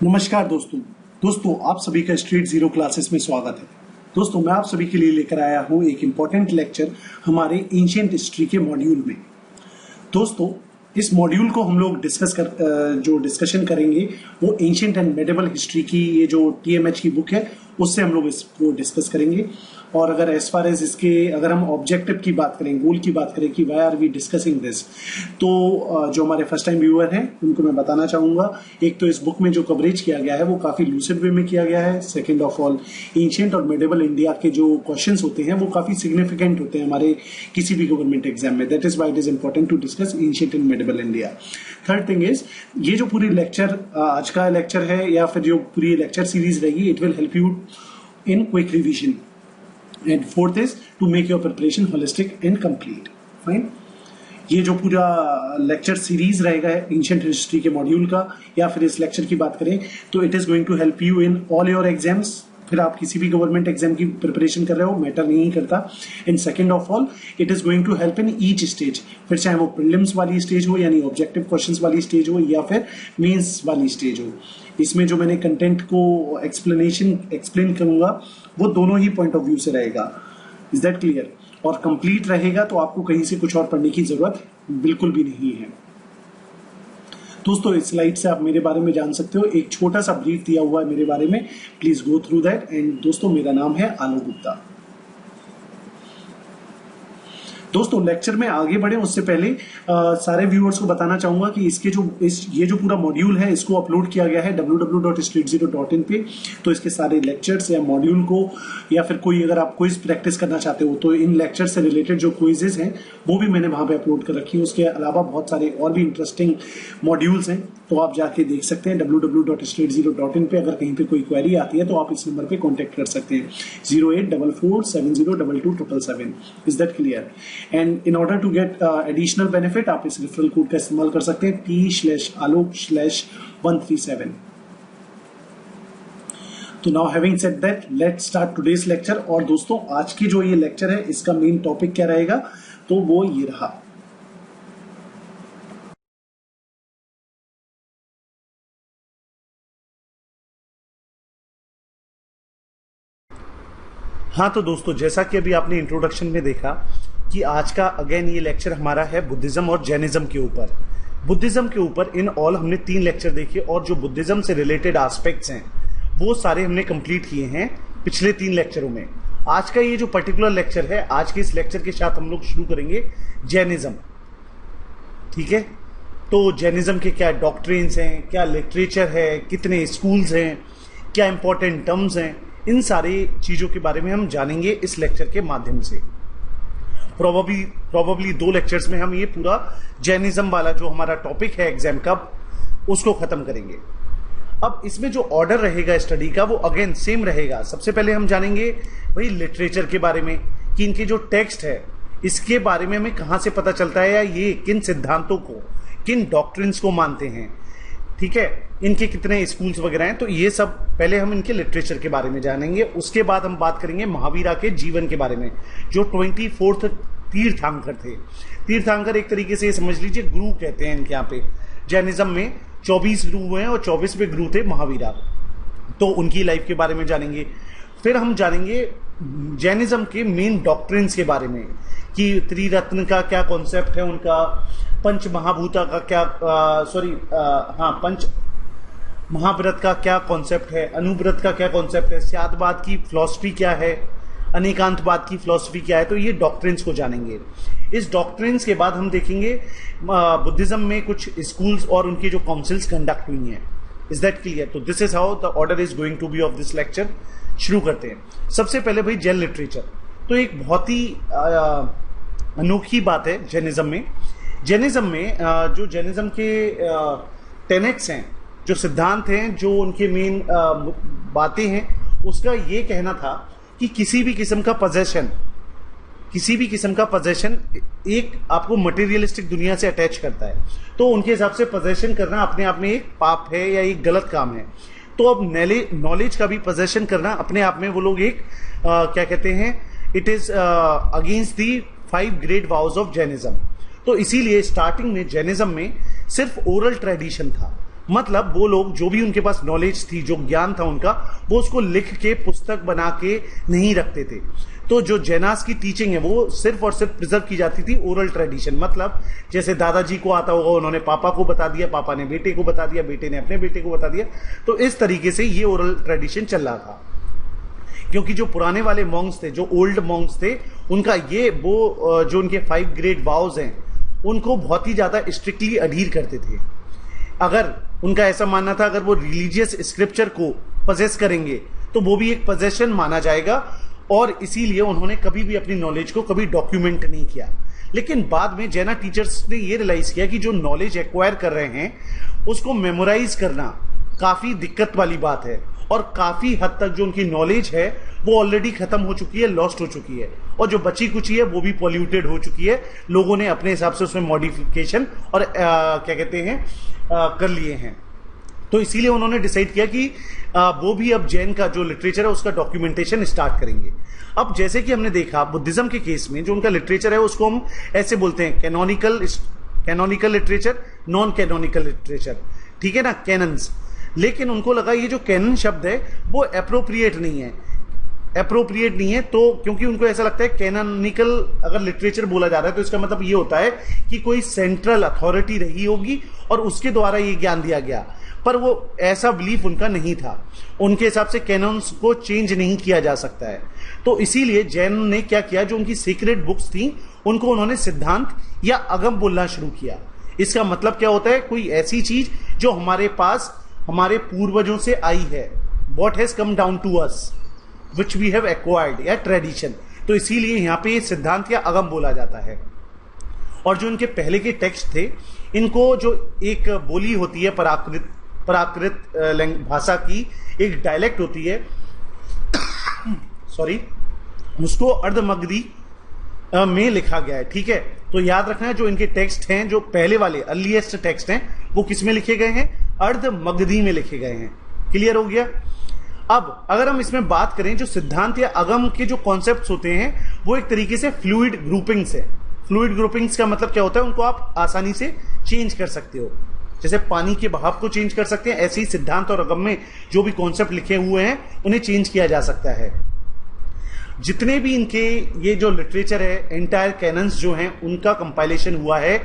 नमस्कार दोस्तों आप सभी का स्ट्रीट जीरो क्लासेस में स्वागत है। दोस्तों मैं आप सभी के लिए लेकर आया हूं एक इम्पॉर्टेंट लेक्चर हमारे एंशिएंट हिस्ट्री के मॉड्यूल में। दोस्तों इस मॉड्यूल को हम लोग जो डिस्कशन करेंगे वो एंशिएंट एंड मेडिवल हिस्ट्री की ये जो TMH की बुक है उससे हम लोग इसको डिस्कस करेंगे। और अगर एज फार एज इसके अगर हम ऑब्जेक्टिव की बात करें, गोल की बात करें कि why are we discussing this, तो जो हमारे फर्स्ट टाइम व्यूअर हैं उनको मैं बताना चाहूंगा, एक तो इस बुक में जो कवरेज किया गया है वो काफी लूसिड वे में किया गया है। सेकेंड ऑफ ऑल, एंशिएंट और मेडिवल इंडिया के जो क्वेश्चंस होते हैं वो काफी सिग्निफिकेंट होते हैं हमारे किसी भी गवर्नमेंट एग्जाम में। That is why it is important to discuss ancient and medieval India. Third thing is, ये जो पूरी लेक्चर आज का लेक्चर है या फिर जो पूरी लेक्चर सीरीज रहेगी, it will help you in quick revision. And fourth is to make your preparation holistic and complete. Fine. ये जो पूरा लेक्चर सीरीज रहेगा एंशिएंट हिस्ट्री के मॉड्यूल का, या फिर इस लेक्चर की बात करें तो it is going to help you in all your exams. फिर आप किसी भी गवर्नमेंट एग्जाम की प्रिपरेशन कर रहे हो, मैटर नहीं करता। And second of all, it is going to help in each stage, फिर चाहे वो प्रीलिम्स वाली स्टेज हो यानी ऑब्जेक्टिव क्वेश्चंस वाली स्टेज हो या फिर मेंस वाली स्टेज हो। इसमें जो मैंने कंटेंट को एक्सप्लेन करूंगा वो दोनों ही पॉइंट ऑफ व्यू से रहेगा। Is that clear? और कंप्लीट रहेगा तो आपको कहीं से कुछ और पढ़ने की जरूरत बिल्कुल भी नहीं है। दोस्तों इस स्लाइड से आप मेरे बारे में जान सकते हो, एक छोटा सा ब्रीफ दिया हुआ है मेरे बारे में, please go through that. And दोस्तों मेरा नाम है आलोक गुप्ता। दोस्तों लेक्चर में आगे बढ़े उससे पहले सारे व्यूअर्स को बताना चाहूंगा कि ये जो पूरा मॉड्यूल है इसको अपलोड किया गया है www.streetzero.in पे। तो इसके सारे लेक्चर्स या मॉड्यूल को या फिर कोई अगर आप क्विज प्रैक्टिस करना चाहते हो तो इन लेक्चर से रिलेटेड जो क्विजेस हैं वो भी मैंने वहां पे अपलोड कर रखी है। उसके अलावा बहुत सारे और भी इंटरेस्टिंग मॉड्यूल्स हैं, तो आप जाके देख सकते हैं www.streetzero.in पे। अगर कहीं पे कोई क्वेरी आती है तो आप इस नंबर पे कॉन्टेक्ट कर सकते हैं 0844702277। Is that clear? And in order to get additional benefit आप इस रेफरल कोड का इस्तेमाल कर सकते हैं T/Alok/137। तो now having said that, let's start today's lecture. और दोस्तों आज की जो ये लेक्चर है इसका मेन टॉपिक क्या रहेगा, तो वो ये रहा। हाँ तो दोस्तों जैसा कि अभी आपने इंट्रोडक्शन में देखा कि आज का अगेन ये लेक्चर हमारा है बुद्धिज्म और जैनिज्म के ऊपर। बुद्धिज्म के ऊपर इन ऑल हमने 3 लेक्चर देखे और जो बुद्धिज्म से रिलेटेड एस्पेक्ट्स हैं वो सारे हमने कंप्लीट किए हैं पिछले 3 लेक्चरों में। आज का ये जो पर्टिकुलर लेक्चर है, आज के इस लेक्चर के साथ हम लोग शुरू करेंगे जैनिज्म। ठीक है, तो जैनिज्म के क्या डॉक्ट्रिन्स हैं, क्या लिटरेचर है, कितने स्कूल्स हैं, क्या इंपॉर्टेंट टर्म्स हैं, इन सारी चीजों के बारे में हम जानेंगे इस लेक्चर के माध्यम से। प्रोबेबली 2 लेक्चर्स में हम ये पूरा जैनिज्म वाला जो हमारा टॉपिक है एग्जाम का उसको खत्म करेंगे। अब इसमें जो ऑर्डर रहेगा स्टडी का वो अगेन सेम रहेगा। सबसे पहले हम जानेंगे भाई लिटरेचर के बारे में कि इनके जो टेक्स्ट है इसके बारे में हमें कहां से पता चलता है या ये किन सिद्धांतों को, किन डॉक्ट्रिन्स को मानते हैं। ठीक है, इनके कितने स्कूल्स वगैरह हैं, तो ये सब पहले हम इनके लिटरेचर के बारे में जानेंगे। उसके बाद हम बात करेंगे महावीरा के जीवन के बारे में, जो 24th तीर्थंकर थे। तीर्थंकर एक तरीके से समझ लीजिए गुरु कहते हैं इनके यहाँ पे। जैनिज्म में 24 गुरु हैं और 24वें गुरु थे महावीरा, तो उनकी लाइफ के बारे में जानेंगे। फिर हम जानेंगे जैनिज्म के मेन डॉक्ट्रिन्स के बारे में कि त्रिरत्न का क्या कॉन्सेप्ट है उनका, पंच महाभूता का क्या पंच महाव्रत का क्या कॉन्सेप्ट है, अनुव्रत का क्या कॉन्सेप्ट है, स्यादवाद की फिलॉसफी क्या है, अनेकांतवाद की फिलॉसफी क्या है। तो ये डॉक्ट्रिन्स को जानेंगे। इस डॉक्ट्रिन्स के बाद हम देखेंगे बुद्धिज्म में कुछ स्कूल्स और उनकी जो काउंसिल्स कंडक्ट हुई हैं। Is that clear? तो this is how the order is going to be of this lecture. शुरू करते हैं। सबसे पहले भाई जैन लिटरेचर, तो एक बहुत ही अनोखी बात है जैनिज्म में। जैनिज्म में जो जैनिज्म के टेनेट्स हैं, जो सिद्धांत हैं, जो उनके मेन बातें हैं, उसका ये कहना था कि किसी भी किस्म का पोजेशन एक आपको मटेरियलिस्टिक दुनिया से अटैच करता है। तो उनके हिसाब से पोजेशन करना अपने आप में एक पाप है या एक गलत काम है। तो अब नॉलेज का भी पोजेशन करना अपने आप में वो लोग एक क्या कहते हैं, it is against the 5 great वाउज of Jainism. तो इसीलिए स्टार्टिंग में जैनिज्म में सिर्फ ओरल ट्रेडिशन था, मतलब वो लोग जो भी उनके पास नॉलेज थी, जो ज्ञान था उनका, वो उसको लिख के पुस्तक बना के नहीं रखते थे। तो जो जैनास की टीचिंग है वो सिर्फ और सिर्फ प्रिजर्व की जाती थी ओरल ट्रेडिशन। मतलब जैसे दादाजी को आता होगा, उन्होंने पापा को बता दिया, पापा ने बेटे को बता दिया, बेटे ने अपने बेटे को बता दिया। तो इस तरीके से ये ओरल ट्रेडिशन चल रहा था। क्योंकि जो पुराने वाले मॉन्क्स थे, जो ओल्ड मॉन्क्स थे, उनका ये वो जो उनके 5 ग्रेट वाउज हैं, उनको बहुत ही ज्यादा स्ट्रिक्टली अडीर करते थे। अगर उनका ऐसा मानना था अगर वो रिलीजियस स्क्रिप्चर को पजेस करेंगे तो वो भी एक पजेशन माना जाएगा, और इसीलिए उन्होंने कभी भी अपनी नॉलेज को कभी डॉक्यूमेंट नहीं किया। लेकिन बाद में जैना टीचर्स ने ये रियलाइज किया कि जो नॉलेज एक्वायर कर रहे हैं उसको मेमोराइज करना काफी दिक्कत वाली बात है, और काफी हद तक जो उनकी नॉलेज है वो ऑलरेडी खत्म हो चुकी है, लॉस्ट हो चुकी है, और जो बची कुची है वो भी पॉल्यूटेड हो चुकी है। लोगों ने अपने हिसाब से उसमें मॉडिफिकेशन और क्या कहते हैं कर लिए हैं। तो इसीलिए उन्होंने डिसाइड किया कि वो भी अब जैन का जो लिटरेचर है उसका डॉक्यूमेंटेशन स्टार्ट करेंगे। अब जैसे कि हमने देखा बुद्धिज्म के केस में जो उनका लिटरेचर है उसको हम ऐसे बोलते हैं canonical literature, non canonical literature, ठीक है ना, कैनन्स। लेकिन उनको लगा ये जो कैनन शब्द है वो अप्रोप्रिएट नहीं है, तो क्योंकि उनको ऐसा लगता है कैनोनिकल अगर लिटरेचर बोला जा रहा है तो इसका मतलब ये होता है कि कोई सेंट्रल अथॉरिटी रही होगी और उसके द्वारा ये ज्ञान दिया गया। पर वो ऐसा बिलीफ उनका नहीं था। उनके हिसाब से कैनन्स को चेंज नहीं किया जा सकता है। तो इसीलिए जैन ने क्या किया, जो उनकी सीक्रेट बुक्स थी उनको उन्होंने सिद्धांत या अगम बोलना शुरू किया। इसका मतलब क्या होता है, कोई ऐसी चीज जो हमारे पास हमारे पूर्वजों से आई है, what has come down to us which we have acquired, या ट्रेडिशन। तो इसीलिए यहां पे सिद्धांत या अगम बोला जाता है। और जो इनके पहले के टेक्स्ट थे, इनको जो एक बोली होती है प्राकृत भाषा की एक डायलेक्ट होती है सॉरी, उसको अर्धमगधी में लिखा गया है, ठीक है। तो याद रखना है जो इनके टेक्स्ट हैं, जो पहले वाले अर्लीस्ट टेक्स्ट हैं, वो किस में लिखे गए हैं, अर्धमगधी में लिखे गए हैं। क्लियर हो गया। अब अगर हम इसमें बात करें, जो सिद्धांत या अगम के जो कॉन्सेप्ट्स होते हैं वो एक तरीके से फ्लूइड ग्रुपिंग्स है। फ्लूइड ग्रुपिंग्स का मतलब क्या होता है, उनको आप आसानी से चेंज कर सकते हो। जैसे पानी के बहाव को चेंज कर सकते हैं, ऐसे ही सिद्धांत और अगम में जो भी कॉन्सेप्ट लिखे हुए हैं उन्हें चेंज किया जा सकता है। जितने भी इनके ये जो लिटरेचर है, एंटायर कैनन्स जो हैं, उनका कंपाइलेशन हुआ है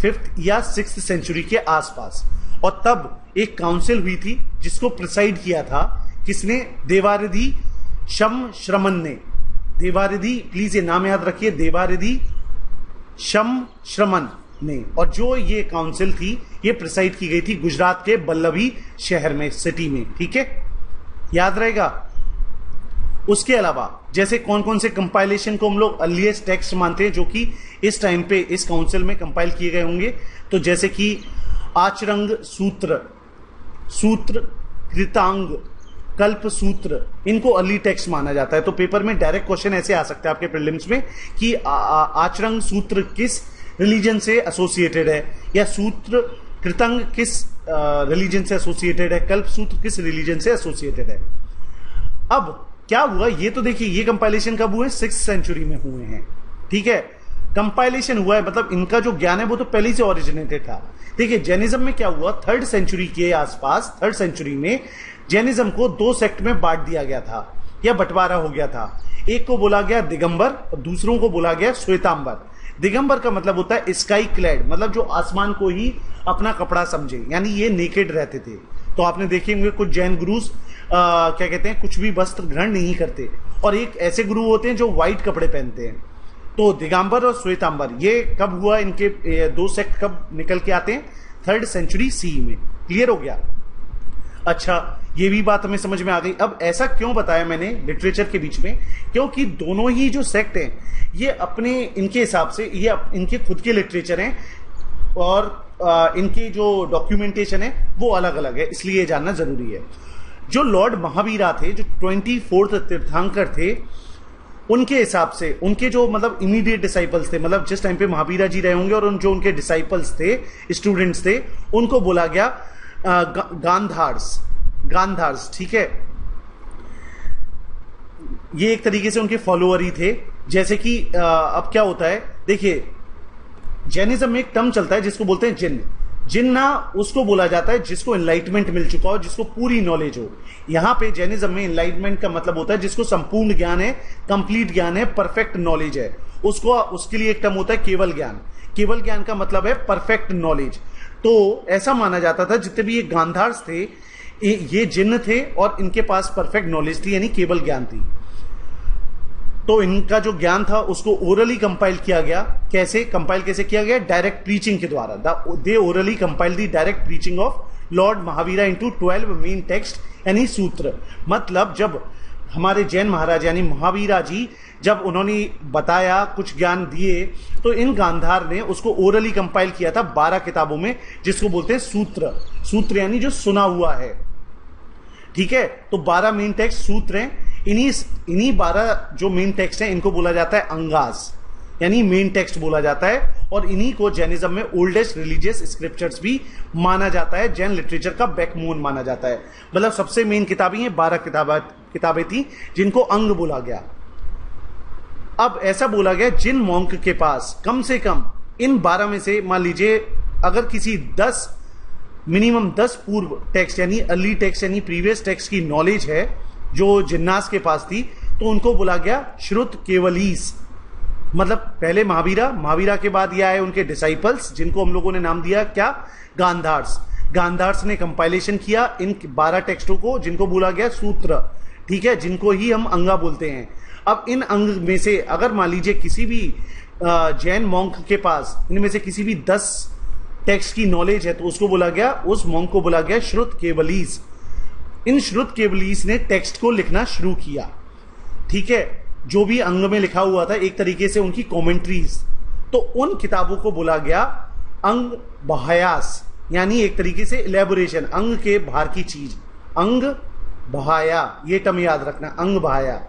5th या 6th सेंचुरी के आसपास। और तब एक काउंसिल हुई थी जिसको प्रिसाइड किया था किसने, देवारिधि शम श्रमण ने। देवारिधि, प्लीज ये नाम याद रखिए, देवारिधि शम श्रमण ने। और जो ये काउंसिल थी ये प्रिसाइड की गई थी गुजरात के बल्लभी शहर में, सिटी में, ठीक है, याद रहेगा। उसके अलावा जैसे कौन कौन से कंपाइलेशन को हम लोग अर्लीस्ट टेक्स्ट मानते हैं जो कि इस टाइम पे इस काउंसिल में कंपाइल किए गए होंगे, तो जैसे कि आचरंग सूत्र, सूत्र कृतांग, कल्प सूत्र, इनको अर्ली टेक्स्ट माना जाता है। तो पेपर में डायरेक्ट क्वेश्चन ऐसे आ सकते हैं आपके प्रीलिम्स में कि आचरंग सूत्र किस रिलीजन से एसोसिएटेड है, या सूत्र कृतंग किस रिलीजन से एसोसिएटेड है, कल्प सूत्र किस रिलीजन से एसोसिएटेड है। अब क्या हुआ, ये तो देखिए ये कंपाइलेशन कब हुए, 6th सेंचुरी में हुए हैं, ठीक है। कंपाइलेशन हुआ है मतलब इनका जो ज्ञान है वो तो पहले से ओरिजिनेटेड था। देखिए जैनिज्म में क्या हुआ, 3rd सेंचुरी के आसपास, 3rd सेंचुरी में जैनिज्म को 2 सेक्ट में बांट दिया गया था या बंटवारा हो गया था। एक को बोला गया दिगंबर और दूसरों को बोला गया श्वेतांबर। दिगंबर का मतलब होता है स्काई क्लैड, मतलब जो आसमान को ही अपना कपड़ा समझे, यानी ये नेकेड रहते थे। तो आपने देखे होंगे कुछ जैन गुरुज क्या कहते हैं, कुछ भी वस्त्र ग्रहण नहीं करते, और एक ऐसे गुरु होते हैं जो व्हाइट कपड़े पहनते हैं। तो दिगंबर और श्वेतांबर ये कब हुआ, इनके 2 सेक्ट कब निकल के आते हैं, 3rd सेंचुरी सी में। क्लियर हो गया। अच्छा, ये भी बात हमें समझ में आ गई। अब ऐसा क्यों बताया मैंने लिटरेचर के बीच में, क्योंकि दोनों ही जो सेक्ट हैं ये अपने इनके हिसाब से ये इनके खुद के लिटरेचर हैं, और इनके जो डॉक्यूमेंटेशन है वो अलग अलग है, इसलिए ये जानना जरूरी है। जो लॉर्ड महावीरा थे, जो 24th तीर्थंकर थे, उनके हिसाब से उनके जो मतलब इमीडिएट डिसाइपल्स थे, मतलब जिस टाइम पे महावीरा जी रहे होंगे और जो उनके डिसाइपल्स थे, स्टूडेंट्स थे, उनको बोला गया गांधार्स, ठीक है। ये एक तरीके से उनके फॉलोअर ही थे। जैसे कि अब क्या होता है, देखिए जैनिज्म में एक टर्म चलता है जिसको बोलते हैं जिन। जिन्ना उसको बोला जाता है जिसको एनलाइटमेंट मिल चुका हो, जिसको पूरी नॉलेज हो। यहां पे जैनिज्म में एनलाइटमेंट का मतलब होता है जिसको संपूर्ण ज्ञान है, कंप्लीट ज्ञान है, परफेक्ट नॉलेज है, उसको, उसके लिए एक टर्म होता है केवल ज्ञान। केवल ज्ञान का मतलब है परफेक्ट नॉलेज। तो ऐसा माना जाता था जितने भी ये गांधार्स थे ये जिन्न थे और इनके पास परफेक्ट नॉलेज थी, यानी केवल ज्ञान थी। तो इनका जो ज्ञान था उसको ओरली कंपाइल किया गया। कैसे कंपाइल कैसे किया गया? डायरेक्ट प्रीचिंग के द्वारा। They orally compile the direct preaching of Lord Mahavira into 12 main text यानी सूत्र। मतलब जब हमारे जैन महाराज यानी महावीरा जी जब उन्होंने बताया, कुछ ज्ञान दिए, तो इन गांधार ने उसको ओरली कंपाइल किया था 12 किताबों में, जिसको बोलते हैं सूत्र। सूत्र यानी जो सुना हुआ है, ठीक है। तो 12 मेन टेक्स्ट सूत्र हैं। इन्हीं 12 जो मेन टेक्स्ट हैं इनको बोला जाता है अंगास, यानी मेन टेक्स्ट बोला जाता है। और इन्हीं को जैनिज्म में ओल्डेस्ट रिलीजियस स्क्रिप्चर्स भी माना जाता है, जैन लिटरेचर का बैकबोन माना जाता है। मतलब सबसे मेन किताबें ये 12 किताबें थी जिनको अंग बोला गया। अब ऐसा बोला गया जिन मॉन्क के पास कम से कम इन 12 में से मान लीजिए अगर किसी 10 मिनिमम 10 पूर्व टेक्स्ट यानी अर्ली टेक्स्ट यानी प्रीवियस टेक्स्ट की नॉलेज है जो जिन्नास के पास थी, तो उनको बोला गया श्रुत केवलीस। मतलब पहले महावीरा के बाद ये आए उनके डिसाइपल्स, जिनको हम लोगों ने नाम दिया क्या? गांधार्स। गांधार्स ने कंपाइलेशन किया इन 12 टेक्स्टों को, जिनको बोला गया सूत्र, ठीक है, जिनको ही हम अंगा बोलते हैं। अब इन अंग में से अगर मान लीजिए किसी भी जैन मॉन्क के पास इनमें से किसी भी 10 टेक्स्ट की नॉलेज है, तो उसको बोला गया, उस मॉन्क को बोला गया श्रुत केवलीस। इन श्रुत केवलीस ने टेक्स्ट को लिखना शुरू किया, ठीक है, जो भी अंग में लिखा हुआ था, एक तरीके से उनकी कमेंट्रीज। तो उन किताबों को बोला गया अंग बहायास, यानी एक तरीके से इलेबोरेशन, अंग के बाहर की चीज, अंग बहाया, ये टर्म याद रखना, अंग बहाया,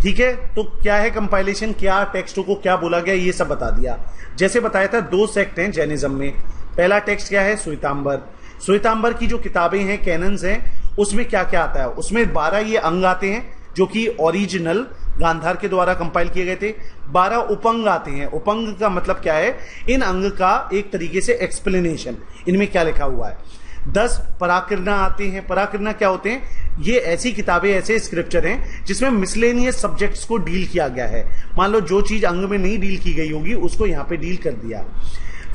ठीक है। तो क्या है कंपाइलेशन, क्या टेक्स्टों को क्या बोला गया, ये सब बता दिया। जैसे बताया था 2 सेक्ट हैं जैनिज्म में। पहला टेक्स्ट क्या है? श्वेतांबर। श्वेतांबर की जो किताबें हैं, कैनन्स हैं, उसमें क्या क्या आता है? उसमें 12 ये अंग आते हैं जो कि ओरिजिनल गांधार के द्वारा कंपाइल किए गए थे। 12 उपंग आते हैं। उपंग का मतलब क्या है? इन अंग का एक तरीके से एक्सप्लेनेशन, इनमें क्या लिखा हुआ है। 10 पराकिरणा आते हैं। पराकिरणा क्या होते हैं? ये ऐसी किताबें, ऐसे स्क्रिप्चर हैं जिसमें मिसलेनियस सब्जेक्ट्स को डील किया गया है। मान लो जो चीज अंग में नहीं डील की गई होगी उसको यहाँ पे डील कर दिया।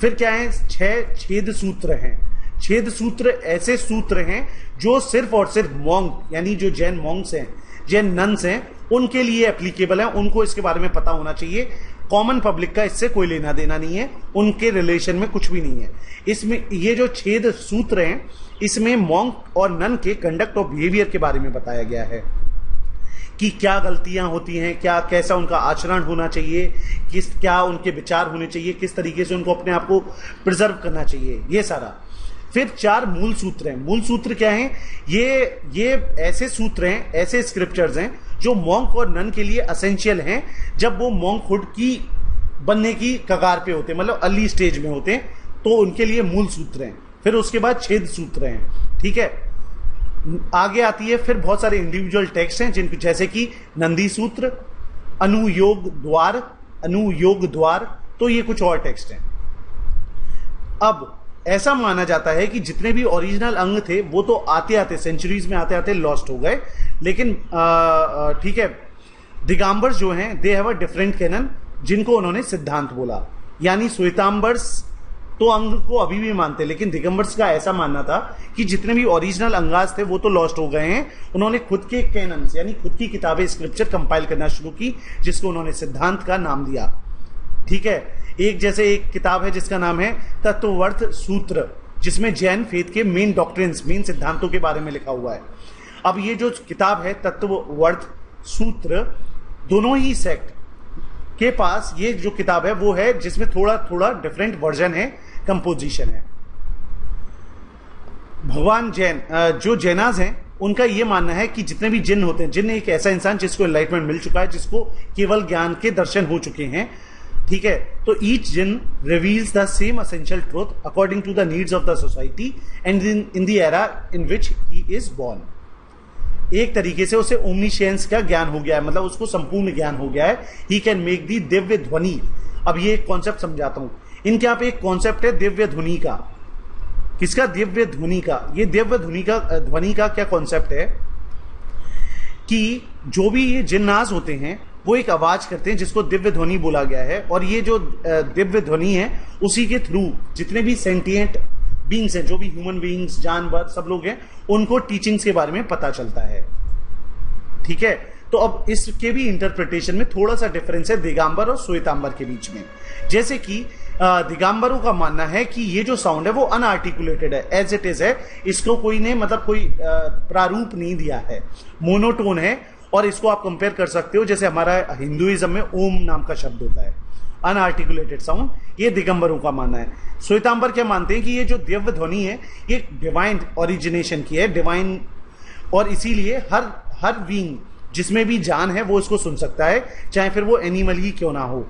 फिर क्या है? 6 छेद सूत्र हैं। छेद सूत्र ऐसे सूत्र हैं जो सिर्फ और सिर्फ मॉन्क यानी जो जैन मॉन्क्स हैं, जैन नन्स हैं, उनके लिए एप्लीकेबल है। उनको इसके बारे में पता होना चाहिए। कॉमन पब्लिक का इससे कोई लेना देना नहीं है, उनके रिलेशन में कुछ भी नहीं है। इसमें ये जो छेद सूत्र हैं, इसमें मॉन्क और नन के कंडक्ट ऑफ बिहेवियर के बारे में बताया गया है कि क्या गलतियां होती हैं, क्या कैसा उनका आचरण होना चाहिए, क्या उनके विचार होने चाहिए, किस तरीके से उनको अपने आप को प्रिजर्व करना चाहिए, ये सारा। फिर 4 मूल सूत्र हैं। मूल सूत्र क्या हैं? ये ऐसे सूत्र हैं, ऐसे स्क्रिप्चर्स हैं जो मॉन्क और नन के लिए असेंशियल हैं जब वो मॉन्कहुड की बनने की कगार पे होते हैं, मतलब अर्ली स्टेज में होते हैं, तो उनके लिए मूल सूत्र हैं। फिर उसके बाद छेद सूत्र हैं, ठीक है। आगे आती है फिर बहुत सारे इंडिविजुअल टेक्स्ट हैं जिनको, जैसे कि नंदी सूत्र, अनुयोग द्वार, तो ये कुछ और टेक्स्ट हैं। अब ऐसा माना जाता है कि जितने भी ओरिजिनल अंग थे वो तो आते आते सेंचुरीज में आते आते लॉस्ट हो गए, लेकिन ठीक है, दिगंबर्स जो हैं they have a different canon, जिनको उन्होंने सिद्धांत बोला। यानी श्वेतांबर्स तो अंग को अभी भी मानते, लेकिन दिगंबर्स का ऐसा मानना था कि जितने भी ओरिजिनल अंगास थे वो तो लॉस्ट हो गए हैं। उन्होंने खुद के कैनन्स यानी खुद की किताबें, स्क्रिप्चर कंपाइल करना शुरू की, जिसको उन्होंने सिद्धांत का नाम दिया, ठीक है। एक जैसे एक किताब है जिसका नाम है तत्वर्थ सूत्र, जिसमें जैन फेथ के मेन डॉक्ट्रिन्स, मेन सिद्धांतों के बारे में लिखा हुआ है। अब ये जो किताब है तत्वर्थ सूत्र, दोनों ही सेक्ट के पास ये जो किताब है वो है जिसमें थोड़ा थोड़ा डिफरेंट वर्जन है, कंपोजिशन है। भगवान जैन जो जैनाज हैं उनका ये मानना है कि जितने भी जिन्न होते हैं, जिन्न एक ऐसा इंसान जिसको एनलाइटमेंट मिल चुका है, जिसको केवल ज्ञान के दर्शन हो चुके हैं, ठीक है। तो each Jin reveals the same essential truth according to the needs of the society and in the era in which he is born. एक तरीके से उसे ओमनीशियंस का ज्ञान हो गया है, मतलब उसको संपूर्ण ज्ञान हो गया है। He can make the Divya ध्वनि। अब ये एक कॉन्सेप्ट समझाता हूं। इनके यहाँ पे एक कॉन्सेप्ट है दिव्य ध्वनि का। किसका? दिव्य ध्वनि का। ये दिव्य ध्वनि का क्या कॉन्सेप्ट है कि जो भी ये जिन्नास होते हैं वो एक आवाज करते हैं जिसको दिव्य ध्वनि बोला गया है, और ये जो दिव्य ध्वनि है उसी के थ्रू जितने भी सेंटिएंट बींग्स हैं, जो भी ह्यूमन बींग्स, जानवर, सब लोग हैं, उनको टीचिंग्स के बारे में पता चलता है। ठीक है, तो अब इसके भी इंटरप्रिटेशन में थोड़ा सा डिफरेंस है दिगंबर और श्वेतांबर के बीच में। जैसे कि दिगंबरों का मानना है कि ये जो साउंड है वो अनआर्टिकुलेटेड है, एज इट इज है, इसको कोई ने मतलब कोई प्रारूप नहीं दिया है, मोनोटोन है, और इसको आप कंपेयर कर सकते हो जैसे हमारा हिंदुइज्म में ओम नाम का शब्द होता है, अनआर्टिकुलेटेड साउंड। ये दिगंबरों का मानना है। श्वेतांबर क्या मानते हैं कि ये जो दिव्य ध्वनि है ये डिवाइन ओरिजिनेशन की है, डिवाइन, और इसीलिए हर बीइंग जिसमें भी जान है वो इसको सुन सकता है, चाहे फिर वो एनिमल ही क्यों ना हो।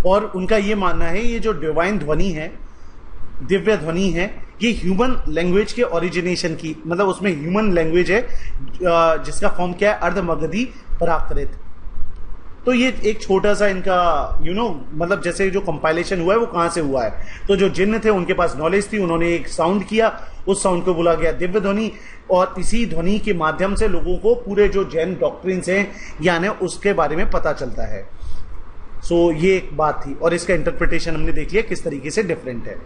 और उनका ये मानना है ये जो डिवाइन ध्वनि है, दिव्य ध्वनि है, ये ह्यूमन लैंग्वेज के ओरिजिनेशन की, मतलब उसमें ह्यूमन लैंग्वेज है जिसका फॉर्म क्या है? अर्धमगधी प्राकृत। तो ये एक छोटा सा इनका मतलब जैसे जो कंपाइलेशन हुआ है वो कहां से हुआ है, तो जो जिन्न थे उनके पास नॉलेज थी, उन्होंने एक साउंड किया, उस साउंड को बोला गया दिव्य ध्वनि, और इसी ध्वनि के माध्यम से लोगों को पूरे जो जैन डॉक्ट्रिन्स हैं, ज्ञान है, उसके बारे में पता चलता है। सो ये एक बात थी, और इसका इंटरप्रिटेशन हमने देख लिया किस तरीके से डिफरेंट है।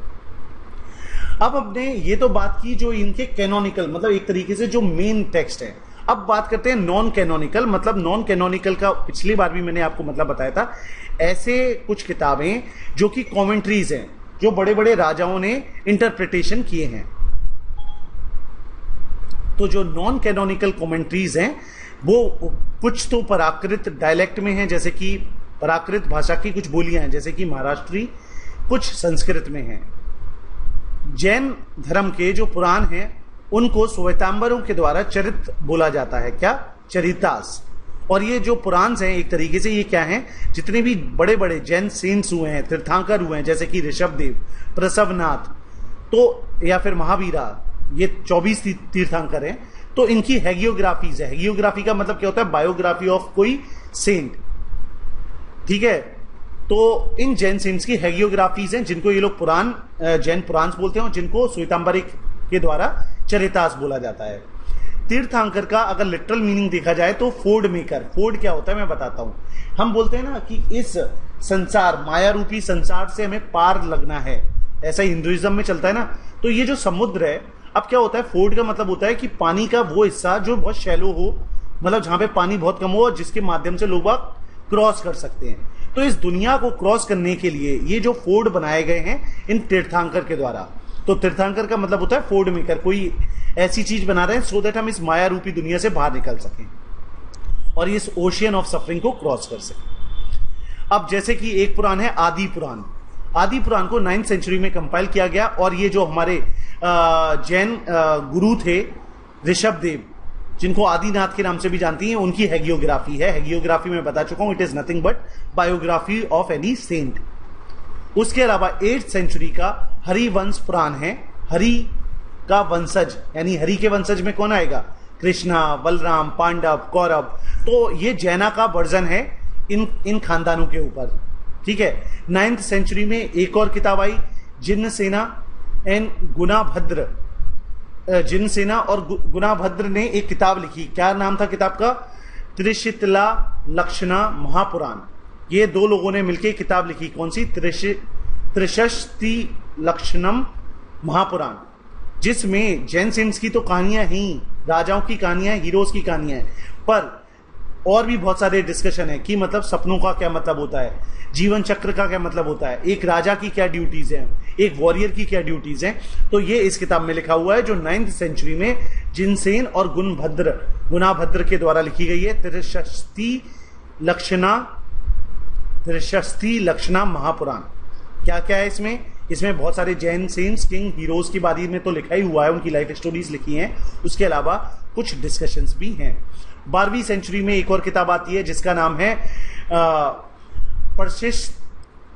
अब हमने ये तो बात की जो इनके कैनोनिकल, मतलब एक तरीके से जो मेन टेक्स्ट है। अब बात करते हैं नॉन कैनोनिकल। मतलब नॉन कैनोनिकल का पिछली बार भी मैंने आपको मतलब बताया था, ऐसे कुछ किताबें जो कि कमेंट्रीज हैं, जो बड़े बड़े राजाओं ने इंटरप्रिटेशन किए हैं। तो जो नॉन कैनोनिकल कमेंट्रीज हैं वो कुछ तो प्राकृत डायलेक्ट में हैं, जैसे कि प्राकृत भाषा की कुछ बोलियां हैं, जैसे कि महाराष्ट्री, कुछ संस्कृत में हैं। जैन धर्म के जो पुराण हैं उनको श्वेतांबरों के द्वारा चरित बोला जाता है। क्या? चरितास। और ये जो पुराण हैं एक तरीके से ये क्या हैं? जितने भी बड़े बड़े जैन सेंट्स हुए हैं, तीर्थंकर हुए हैं, जैसे कि ऋषभदेव, प्रसवनाथ, तो या फिर महावीरा, ये 24 तीर्थंकर हैं, तो इनकी हैगियोग्राफीज है। हैगियोग्राफी का मतलब क्या होता है? बायोग्राफी ऑफ कोई सेंट। ठीक है, तो इन जैन सेंट्स की हैगियोग्राफीज हैं जिनको ये लोग पुराण, जैन पुराण बोलते हैं, और जिनको श्वेतांबरिक के द्वारा चरितास बोला जाता है। तीर्थंकर का अगर लिटरल मीनिंग देखा जाए तो फोर्ड मेकर। फोर्ड क्या होता है मैं बताता हूं। हम बोलते हैं ना कि इस संसार, माया रूपी संसार से हमें पार लगना है, ऐसा हिंदुइज्म में चलता है ना। तो ये जो समुद्र है, अब क्या होता है? फोर्ड का मतलब होता है कि पानी का वो हिस्सा जो बहुत शैलो हो, मतलब जहां पे पानी बहुत कम हो और जिसके माध्यम से लोग क्रॉस कर सकते हैं। तो इस दुनिया को क्रॉस करने के लिए ये जो फोर्ड बनाए गए हैं इन तीर्थंकर के द्वारा। तो तीर्थंकर का मतलब होता है फोर्ड मेकर, कोई ऐसी चीज बना रहे हैं सो दैट हम इस माया रूपी दुनिया से बाहर निकल सकें और इस ओशियन ऑफ सफरिंग को क्रॉस कर सकें। अब जैसे कि एक पुराण है आदि पुराण। आदि पुराण को 9th सेंचुरी में कंपाइल किया गया, और ये जो हमारे जैन गुरु थे ऋषभदेव, जिनको आदिनाथ के नाम से भी जानती हैं, उनकी हैगियोग्राफी है। हैगियोग्राफी में बता चुका हूं, it is nothing but biography of any saint. उसके अलावा 8th सेंचुरी का हरिवंश पुराण है। हरि का वंशज, यानी हरि के वंशज में कौन आएगा? कृष्णा, बलराम, पांडव, कौरव। तो ये जैना का वर्जन है इन खानदानों के ऊपर। ठीक है। 9th सेंचुरी में एक और किताब आई, जिन्न सेना एंड गुणाभद्र। जिन्न सेना और गुणाभद्र ने एक किताब लिखी। क्या नाम था किताब का? त्रिशितला लक्षणा महापुराण। ये दो लोगों ने मिलकर किताब लिखी। कौन सी? त्रिशस्ति लक्षणम महापुराण, जिसमें जैन सेंट्स की तो कहानियां ही, राजाओं की कहानियां, हीरोज की कहानियां हैं, पर और भी बहुत सारे डिस्कशन है कि मतलब सपनों का क्या मतलब होता है, जीवन चक्र का क्या मतलब होता है, एक राजा की क्या ड्यूटीज हैं, एक वॉरियर की क्या ड्यूटीज हैं। तो ये इस किताब में लिखा हुआ है जो 9th सेंचुरी में जिनसेन और गुणाभद्र के द्वारा लिखी गई है। त्रिशस्ति लक्षणा महापुराण। क्या क्या है इसमें? इसमें बहुत सारे जैन सेंट्स, किंग, हीरोज की बारे में तो लिखा ही हुआ है, उनकी लाइफ स्टोरीज लिखी हैं। उसके अलावा कुछ डिस्कशंस भी हैं। 12वीं सेंचुरी में एक और किताब आती है जिसका नाम है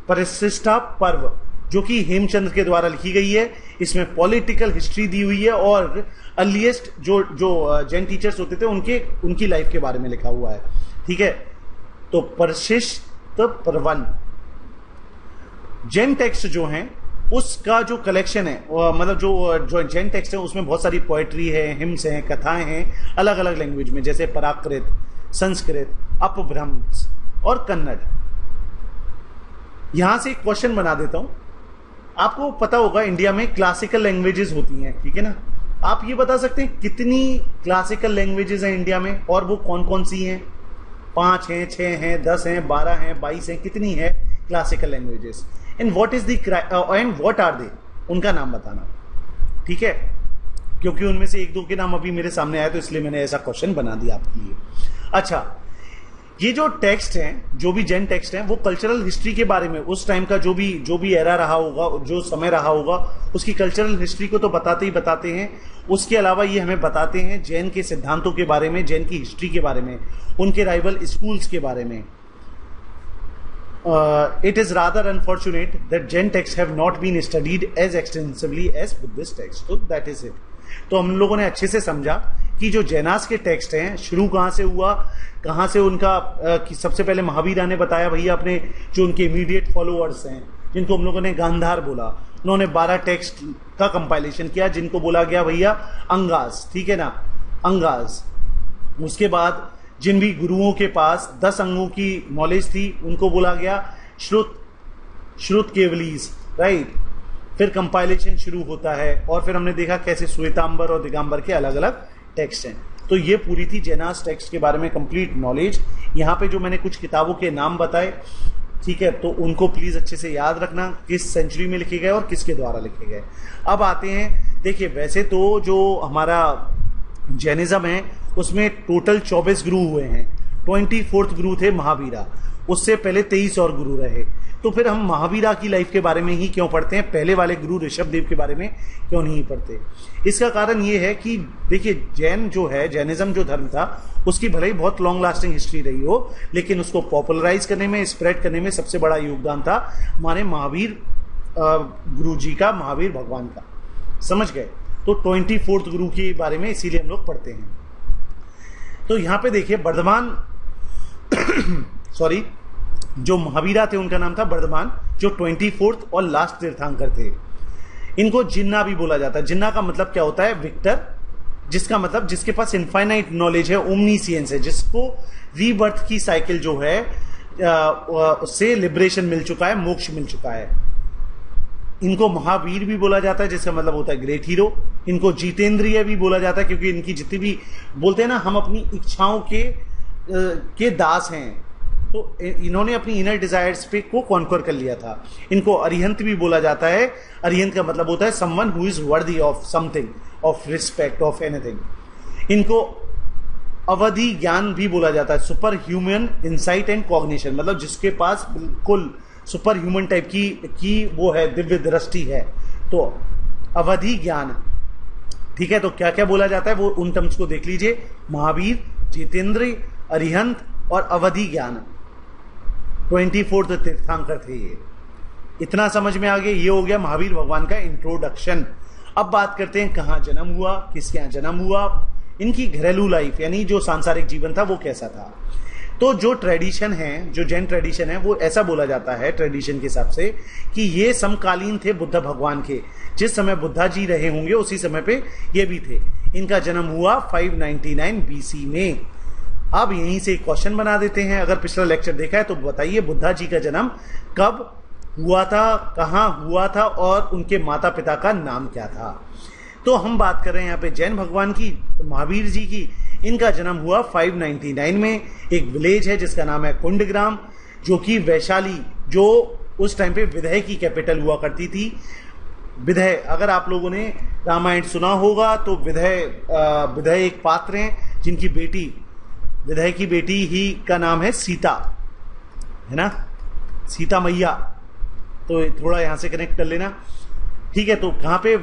परिशिष्टा पर्व, जो कि हेमचंद्र के द्वारा लिखी गई है। इसमें पॉलिटिकल हिस्ट्री दी हुई है और अर्लीस्ट जो जैन टीचर्स होते थे उनकी लाइफ के बारे में लिखा हुआ है। ठीक है। तो परिशिष्ट पर्वन जैन टेक्स्ट जो हैं उसका जो कलेक्शन है, मतलब जो जैन टेक्स्ट है उसमें बहुत सारी पोएट्री है, हिम्स हैं, कथाएं हैं अलग अलग लैंग्वेज में, जैसे प्राकृत, संस्कृत, अपभ्रंश और कन्नड़। यहां से एक क्वेश्चन बना देता हूं। आपको पता होगा इंडिया में क्लासिकल लैंग्वेजेस होती हैं, ठीक है ना। आप ये बता सकते हैं कितनी क्लासिकल लैंग्वेजेस हैं इंडिया में और वो कौन कौन सी हैं? 5 हैं, 6 हैं, 10 हैं, 12 हैं, 22 हैं, कितनी है classical languages? And what is the and what are they? उनका नाम बताना, ठीक है। क्योंकि उनमें से 1-2 के नाम अभी मेरे सामने आया तो इसलिए मैंने ऐसा क्वेश्चन बना दिया आपके लिए। अच्छा, ये जो टेक्स्ट हैं, जो भी जैन टेक्स्ट हैं, वो कल्चरल हिस्ट्री के बारे में, उस टाइम का जो भी एरा रहा होगा, जो समय रहा होगा, उसकी कल्चरल हिस्ट्री को तो बताते ही बताते हैं। उसके अलावा ये हमें बताते हैं जैन के सिद्धांतों के बारे में, जैन की हिस्ट्री के बारे में, उनके राइवल स्कूल्स के बारे में। It is rather unfortunate that Jain texts have not been studied as extensively as Buddhist texts. So that is it. तो हम लोगों ने अच्छे से समझा कि जो जैनास के टेक्स्ट हैं शुरू कहाँ से हुआ, कहाँ से उनका सबसे पहले महावीरा ने बताया भैया अपने जो उनके इमीडिएट फॉलोअर्स हैं, जिनको हम लोगों ने गांधार बोला, उन्होंने 12 टेक्स्ट का कंपाइलेशन किया जिनको बोला गया भैया अंगास, ठीक है ना, अंगास। उसके बाद जिन भी गुरुओं के पास 10 अंगों की नॉलेज थी उनको बोला गया श्रुत केवलीस, राइट। फिर कंपाइलेशन शुरू होता है और फिर हमने देखा कैसे श्वेतांबर और दिगंबर के अलग अलग टेक्स्ट हैं। तो ये पूरी थी जैनास टेक्स्ट के बारे में कंप्लीट नॉलेज। यहाँ पे जो मैंने कुछ किताबों के नाम बताए, ठीक है, तो उनको प्लीज अच्छे से याद रखना किस सेंचुरी में लिखे गए और किसके द्वारा लिखे गए। अब आते हैं, देखिए वैसे तो जो हमारा जैनिज्म है उसमें टोटल 24 गुरु हुए हैं। 24th गुरु थे महावीरा, उससे पहले 23 और गुरु रहे। तो फिर हम महावीरा की लाइफ के बारे में ही क्यों पढ़ते हैं, पहले वाले गुरु ऋषभदेव के बारे में क्यों नहीं पढ़ते? इसका कारण ये है कि देखिए जैन जो है, जैनिज्म जो धर्म था, उसकी भले ही बहुत लॉन्ग लास्टिंग हिस्ट्री रही हो, लेकिन उसको पॉपुलराइज करने में, स्प्रेड करने में सबसे बड़ा योगदान था हमारे महावीर गुरु जी का, महावीर भगवान का। समझ गए? तो 24th गुरु के बारे में इसीलिए हम लोग पढ़ते हैं। तो यहां पे देखिए बर्धमान सॉरी, जो महावीरा थे उनका नाम था बर्धमान, जो 24th और लास्ट तीर्थंकर थे। इनको जिन्ना भी बोला जाता है। जिन्ना का मतलब क्या होता है? विक्टर, जिसका मतलब जिसके पास इनफाइनाइट नॉलेज है, ओमनीसियंस है, जिसको रीबर्थ की साइकिल जो है उससे लिबरेशन मिल चुका है, मोक्ष मिल चुका है। इनको महावीर भी बोला जाता है, जिसका मतलब होता है ग्रेट हीरो। इनको जितेंद्रिय भी बोला जाता है क्योंकि इनकी जितनी भी, बोलते हैं ना हम अपनी इच्छाओं के दास हैं, तो इन्होंने अपनी इनर डिजायर्स पे को कॉन्कर कर लिया था। इनको अरिहंत भी बोला जाता है। अरिहंत का मतलब होता है someone who is worthy of something, of respect, of anything. इनको अवधि ज्ञान भी बोला जाता है, super human insight and cognition, मतलब जिसके पास बिल्कुल सुपर ह्यूमन टाइप की वो है, दिव्य दृष्टि है, तो अवधि ज्ञान, ठीक है। तो क्या क्या बोला जाता है वो उन टर्म्स को देख लीजिए, महावीर, जितेंद्र, अरिहंत और अवधि ज्ञान। 24th तीर्थंकर थे ये। इतना समझ में आ गया, ये हो गया महावीर भगवान का इंट्रोडक्शन। अब बात करते हैं कहाँ जन्म हुआ, किसके यहाँ जन्म हुआ, इनकी घरेलू लाइफ यानी जो सांसारिक जीवन था वो कैसा था। तो जो ट्रेडिशन है, जो जैन ट्रेडिशन है, वो ऐसा बोला जाता है ट्रेडिशन के हिसाब से कि ये समकालीन थे बुद्ध भगवान के। जिस समय बुद्धा जी रहे होंगे उसी समय पे ये भी थे। इनका जन्म हुआ 599 BC में। अब यहीं से एक क्वेश्चन बना देते हैं, अगर पिछला लेक्चर देखा है तो बताइए बुद्धा जी का जन्म कब हुआ था, कहाँ हुआ था और उनके माता पिता का नाम क्या था। तो हम बात कर रहे हैं यहाँ पे जैन भगवान की, महावीर जी की। इनका जन्म हुआ 599 में। एक विलेज है जिसका नाम है कुंडग्राम, जो कि वैशाली, जो उस टाइम पे विदय की कैपिटल हुआ करती थी। विदय, अगर आप लोगों ने रामायण सुना होगा तो विदय एक पात्र हैं जिनकी बेटी, विदय की बेटी ही का नाम है सीता, है ना, सीता मैया। तो थोड़ा यहां से कनेक्ट कर लेना, ठीक है। तो कहां पे?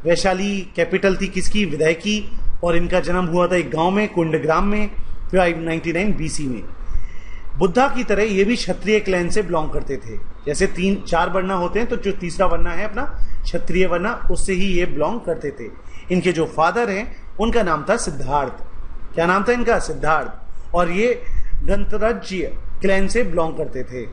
वैशाली कैपिटल थी किसकी? विदय की। और इनका जन्म हुआ था एक गांव में, कुंडग्राम में, 599 BC में। बुद्धा की तरह ये भी क्षत्रिय क्लैन से बिलोंग करते थे। जैसे 3-4 वर्णा होते हैं तो जो तीसरा वर्णा है अपना क्षत्रिय वर्णा, उससे ही ये बिलोंग करते थे। इनके जो फादर हैं उनका नाम था सिद्धार्थ। क्या नाम था इनका? सिद्धार्थ। और ये गंतराज्य क्लैन से बिलोंग करते थे।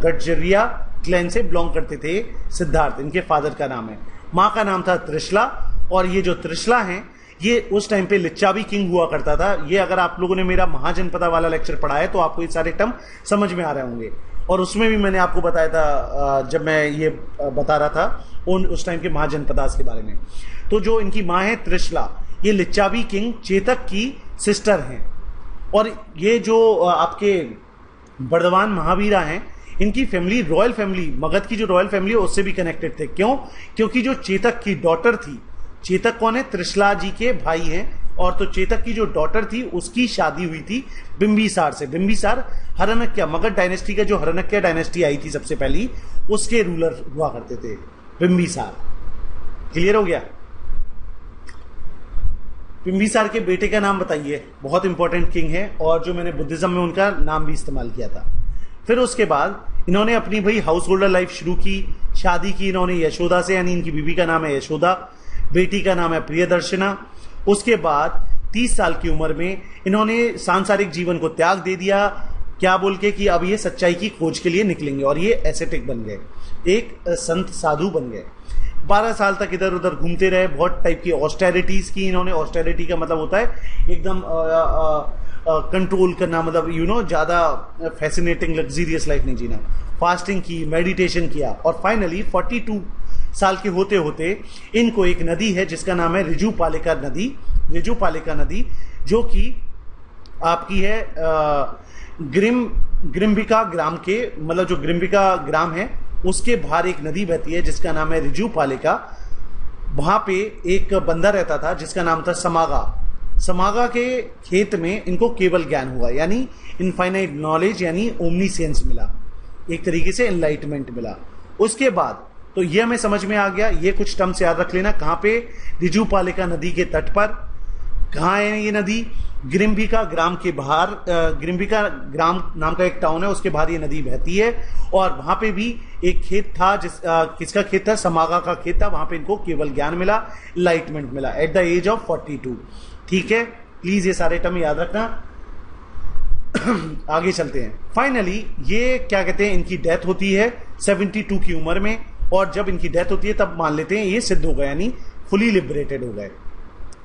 गटजरिया क्लैन से बिलोंग करते थे सिद्धार्थ, इनके फादर का नाम है। माँ का नाम था त्रिशला, और ये जो त्रिशला हैं ये उस टाइम पे लिच्चावी किंग हुआ करता था। ये अगर आप लोगों ने मेरा महाजनपदा वाला लेक्चर पढ़ा है तो आपको ये सारे टर्म समझ में आ रहे होंगे, और उसमें भी मैंने आपको बताया था जब मैं ये बता रहा था उस टाइम के महाजनपदास के बारे में। तो जो इनकी माँ है त्रिशला, ये लिच्चावी किंग चेतक की सिस्टर हैं, और ये जो आपके बर्दवान महावीरा हैं, इनकी फैमिली रॉयल फैमिली, मगध की जो रॉयल फैमिली है उससे भी कनेक्टेड थे। क्यों? क्योंकि जो चेतक की डॉटर थी, चेतक कौन है? त्रिशला जी के भाई हैं, और तो चेतक की जो डॉटर थी उसकी शादी हुई थी बिंबिसार से। बिंबिसार हरनक्या, मगध डायनेस्टी का जो हरनक्या डायनेस्टी आई थी सबसे पहली, उसके रूलर हुआ करते थे बिंबिसार। क्लियर हो गया? बिंबिसार के बेटे का नाम बताइए, बहुत इंपॉर्टेंट किंग है, और जो मैंने बुद्धिज्म में उनका नाम भी इस्तेमाल किया था। फिर उसके बाद इन्होंने अपनी भाई हाउस होल्डर लाइफ शुरू की, शादी की इन्होंने यशोदा से, यानी इनकी बीवी का नाम है यशोदा, बेटी का नाम है प्रियदर्शना। उसके बाद 30 साल की उम्र में इन्होंने सांसारिक जीवन को त्याग दे दिया, क्या बोल के कि अब ये सच्चाई की खोज के लिए निकलेंगे, और ये एसेटिक बन गए, एक संत साधु बन गए। 12 साल तक इधर उधर घूमते रहे, बहुत टाइप की ऑस्टेरिटीज की इन्होंने। ऑस्टेरिटी का मतलब होता है एकदम कंट्रोल करना, मतलब ज्यादा फैसिनेटिंग लग्जरियस लाइफ नहीं जीना। फास्टिंग की, मेडिटेशन किया, और फाइनली 42 साल के होते होते इनको एक नदी है जिसका नाम है ऋजुपालिका नदी। ऋजुपालिका नदी जो कि आपकी है ग्रिम्बिका ग्राम के, मतलब जो ग्रिम्बिका ग्राम है उसके बाहर एक नदी बहती है जिसका नाम है ऋजुपालिका। वहां पे एक बंदा रहता था जिसका नाम था समागा। समागा के खेत में इनको केवल ज्ञान हुआ, यानी इनफाइनाइट नॉलेज, यानी ओमनीसेंस मिला, एक तरीके से एनलाइटमेंट मिला। उसके बाद तो ये हमें समझ में आ गया, ये कुछ टर्म्स याद रख लेना। कहां पे? ऋजुपालिका नदी के तट पर। कहां है ये नदी? ग्रिम्बिका ग्राम के बाहर, ग्रिम्बिका ग्राम नाम का एक टाउन है, उसके बाहर ये नदी बहती है। और वहां पे भी एक खेत था, किसका खेत था? समागा का खेत था। वहां पे इनको केवल ज्ञान मिला, एनलाइटमेंट मिला एट द एज ऑफ 42। ठीक है, प्लीज ये सारे टर्म याद रखना। आगे चलते हैं। फाइनली ये क्या कहते हैं, इनकी डेथ होती है 72 की उम्र में, और जब इनकी डेथ होती है तब मान लेते हैं ये सिद्ध हो गए, यानी फुली लिबरेटेड हो गए।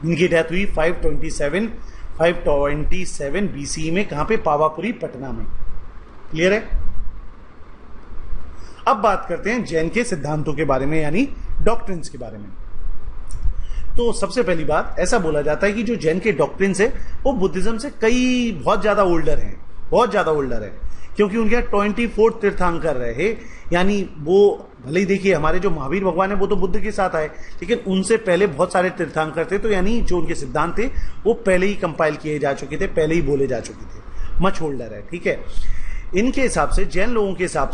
इनकी डेथ हुई 527 BC में। कहां पे? पावापुरी, पटना में। क्लियर है? अब बात करते हैं जैन के सिद्धांतों के बारे में, यानी डॉक्ट्रिन्स के बारे में। तो सबसे पहली बात, ऐसा बोला जाता है कि जो जैन के डॉक्ट्रिन्स है वो बुद्धिज्म से बहुत ज्यादा ओल्डर है, बहुत ज्यादा ओल्डर है, क्योंकि उनके 24 तीर्थंकर रहे। यानी वो भले ही देखिए हमारे जो महावीर भगवान है वो तो बुद्ध के साथ आए, लेकिन उनसे पहले बहुत सारे तीर्थंकर थे। तो यानी जो उनके सिद्धांत थे वो पहले ही कंपाइल किए जा चुके थे, पहले ही बोले जा चुके थे, मच होल्डर है। ठीक है, इनके हिसाब से, जैन लोगों के हिसाब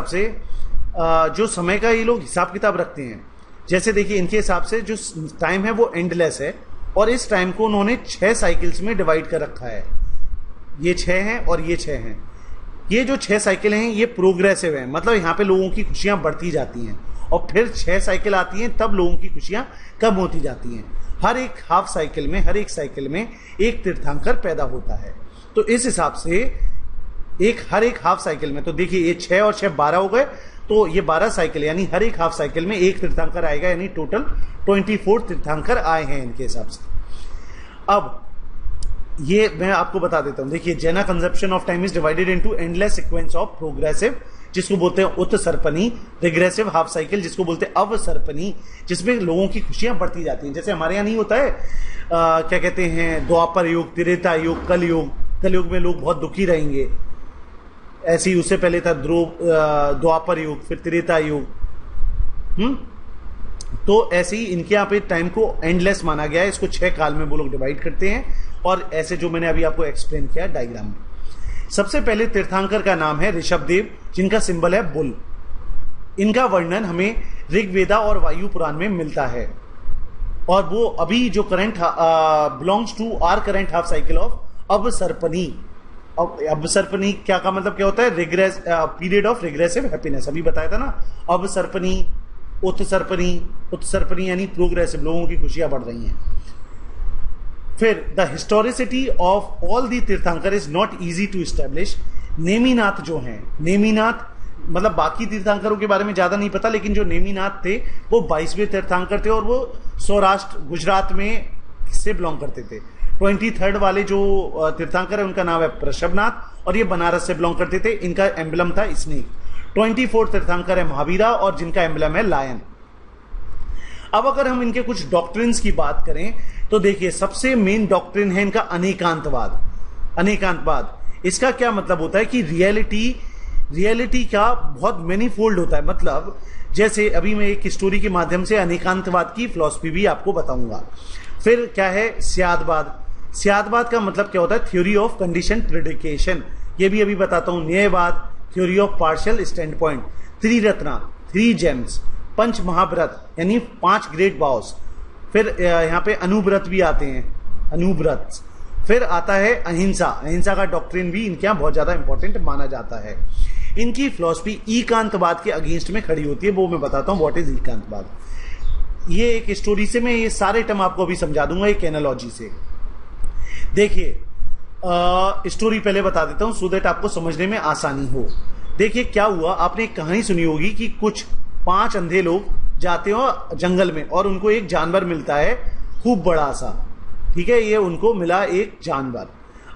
से जो समय का ये लोग हिसाब किताब रखते हैं, जैसे देखिए इनके हिसाब से जो टाइम है वो एंडलेस है, और इस टाइम को उन्होंने 6 साइकिल्स में डिवाइड कर रखा है। ये 6 हैं और ये 6 हैं। ये जो 6 साइकिल हैं ये प्रोग्रेसिव है, मतलब यहाँ पे लोगों की खुशियां बढ़ती जाती हैं, और फिर 6 साइकिल आती हैं तब लोगों की खुशियां कम होती जाती हैं। हर एक हाफ साइकिल में, हर एक साइकिल में एक तीर्थंकर पैदा होता है। तो इस हिसाब से हर एक हाफ साइकिल में, तो देखिए ये 6 और 6 12 हो गए, तो ये 12 साइकिल, यानी हर एक हाफ साइकिल में एक तीर्थंकर आएगा, यानी टोटल 24 तीर्थंकर आए हैं इनके हिसाब से। अब ये मैं आपको बता देता हूं, देखिए जैना conception of time is divided into endless sequence of progressive, जिसको बोलते हैं उत्सर्पणी, रिग्रेसिव हाफ साइकिल जिसको बोलते हैं अवसर्पणी, जिसमें लोगों की खुशियां बढ़ती जाती हैं। जैसे हमारे यहाँ नहीं होता है क्या कहते हैं, द्वापर युग, त्रेता युग, कलयुग। कलयुग में लोग बहुत दुखी रहेंगे, ऐसे ही उससे पहले था द्वापर युग, फिर त्रेता युग। तो ऐसे ही इनके यहाँ पे टाइम को एंडलेस माना गया है, इसको 6 काल में वो लोग डिवाइड करते हैं, और ऐसे जो मैंने अभी आपको एक्सप्लेन किया डायग्राम में। सबसे पहले तीर्थंकर का नाम है ऋषभदेव, जिनका सिंबल है बुल। इनका वर्णन हमें ऋग्वेदा और वायु पुराण में मिलता है, और वो अभी जो current belongs to our current half cycle of avasarpini. अवसर्पणी क्या का मतलब क्या होता है? पीरियड ऑफ रिग्रेसिव हैप्पीनेस, अभी बताया था ना। अवसर्पणी, उत्सर्पणी यानी प्रोग्रेसिव, लोगों की खुशियां बढ़ रही हैं। फिर the historicity of all the tirthankar is not easy to establish. Neminath जो हैं, नेमीनाथ मतलब बाकी तीर्थंकरों के बारे में ज्यादा नहीं पता, लेकिन जो नेमीनाथ थे वो 22वें तीर्थंकर थे और वो सौराष्ट्र गुजरात में से बिलोंग करते थे। 23rd वाले जो तीर्थंकर है उनका नाम है प्रषभनाथ और ये बनारस से बिलोंग करते थे। इनका एम्बलम था स्नेक। 24th तीर्थंकर है महावीरा और जिनका एम्बलम है लायन। अब अगर हम इनके कुछ डॉक्ट्रिन्स की बात करें तो देखिए सबसे मेन डॉक्ट्रिन है इनका अनेकांतवाद। अनेकांतवाद इसका क्या मतलब होता है कि रियलिटी का बहुत मैनीफोल्ड होता है। मतलब जैसे अभी मैं एक स्टोरी के माध्यम से अनेकांतवाद की फिलॉसफी भी आपको बताऊंगा। फिर क्या है स्यादवाद। स्यादवाद का मतलब क्या होता है? थ्योरी ऑफ कंडीशन प्रेडिकेशन, ये भी अभी बताता हूं। न्यायवाद, theory of partial standpoint. Triratna, 3 gems. पंच महाव्रत यानी 5 ग्रेट बाउस। फिर यहाँ पे अनुव्रत भी आते हैं, अनुव्रत। फिर आता है अहिंसा। अहिंसा का डॉक्ट्रिन भी इनके यहाँ बहुत ज्यादा इंपॉर्टेंट माना जाता है। इनकी फिलॉसफी ईकांतवाद के अगेंस्ट में खड़ी होती है, वो मैं बताता हूं व्हाट इज ईकांतवाद। ये एक स्टोरी से मैं ये सारे टर्म आपको अभी समझा दूंगा एक एनालॉजी से। देखिए स्टोरी पहले बता देता हूं सो दैट आपको समझने में आसानी हो। देखिए क्या हुआ, आपने एक कहानी सुनी होगी कि कुछ 5 अंधे लोग जाते हो जंगल में और उनको एक जानवर मिलता है खूब बड़ा सा, ठीक है, ये उनको मिला एक जानवर।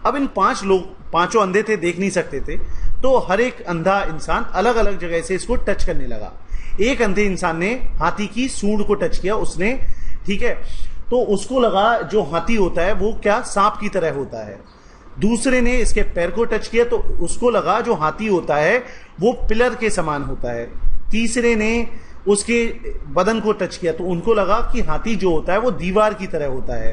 अब इन 5 लोग, 5 अंधे थे, देख नहीं सकते थे, तो हर एक अंधा इंसान अलग अलग जगह से इसको टच करने लगा। एक अंधे इंसान ने हाथी की सूंड को टच किया उसने, ठीक है, तो उसको लगा जो हाथी होता है वो क्या सांप की तरह होता है। दूसरे ने इसके पैर को टच किया तो उसको लगा जो हाथी होता है वो पिलर के समान होता है। तीसरे ने उसके बदन को टच किया तो उनको लगा कि हाथी जो होता है वो दीवार की तरह होता है।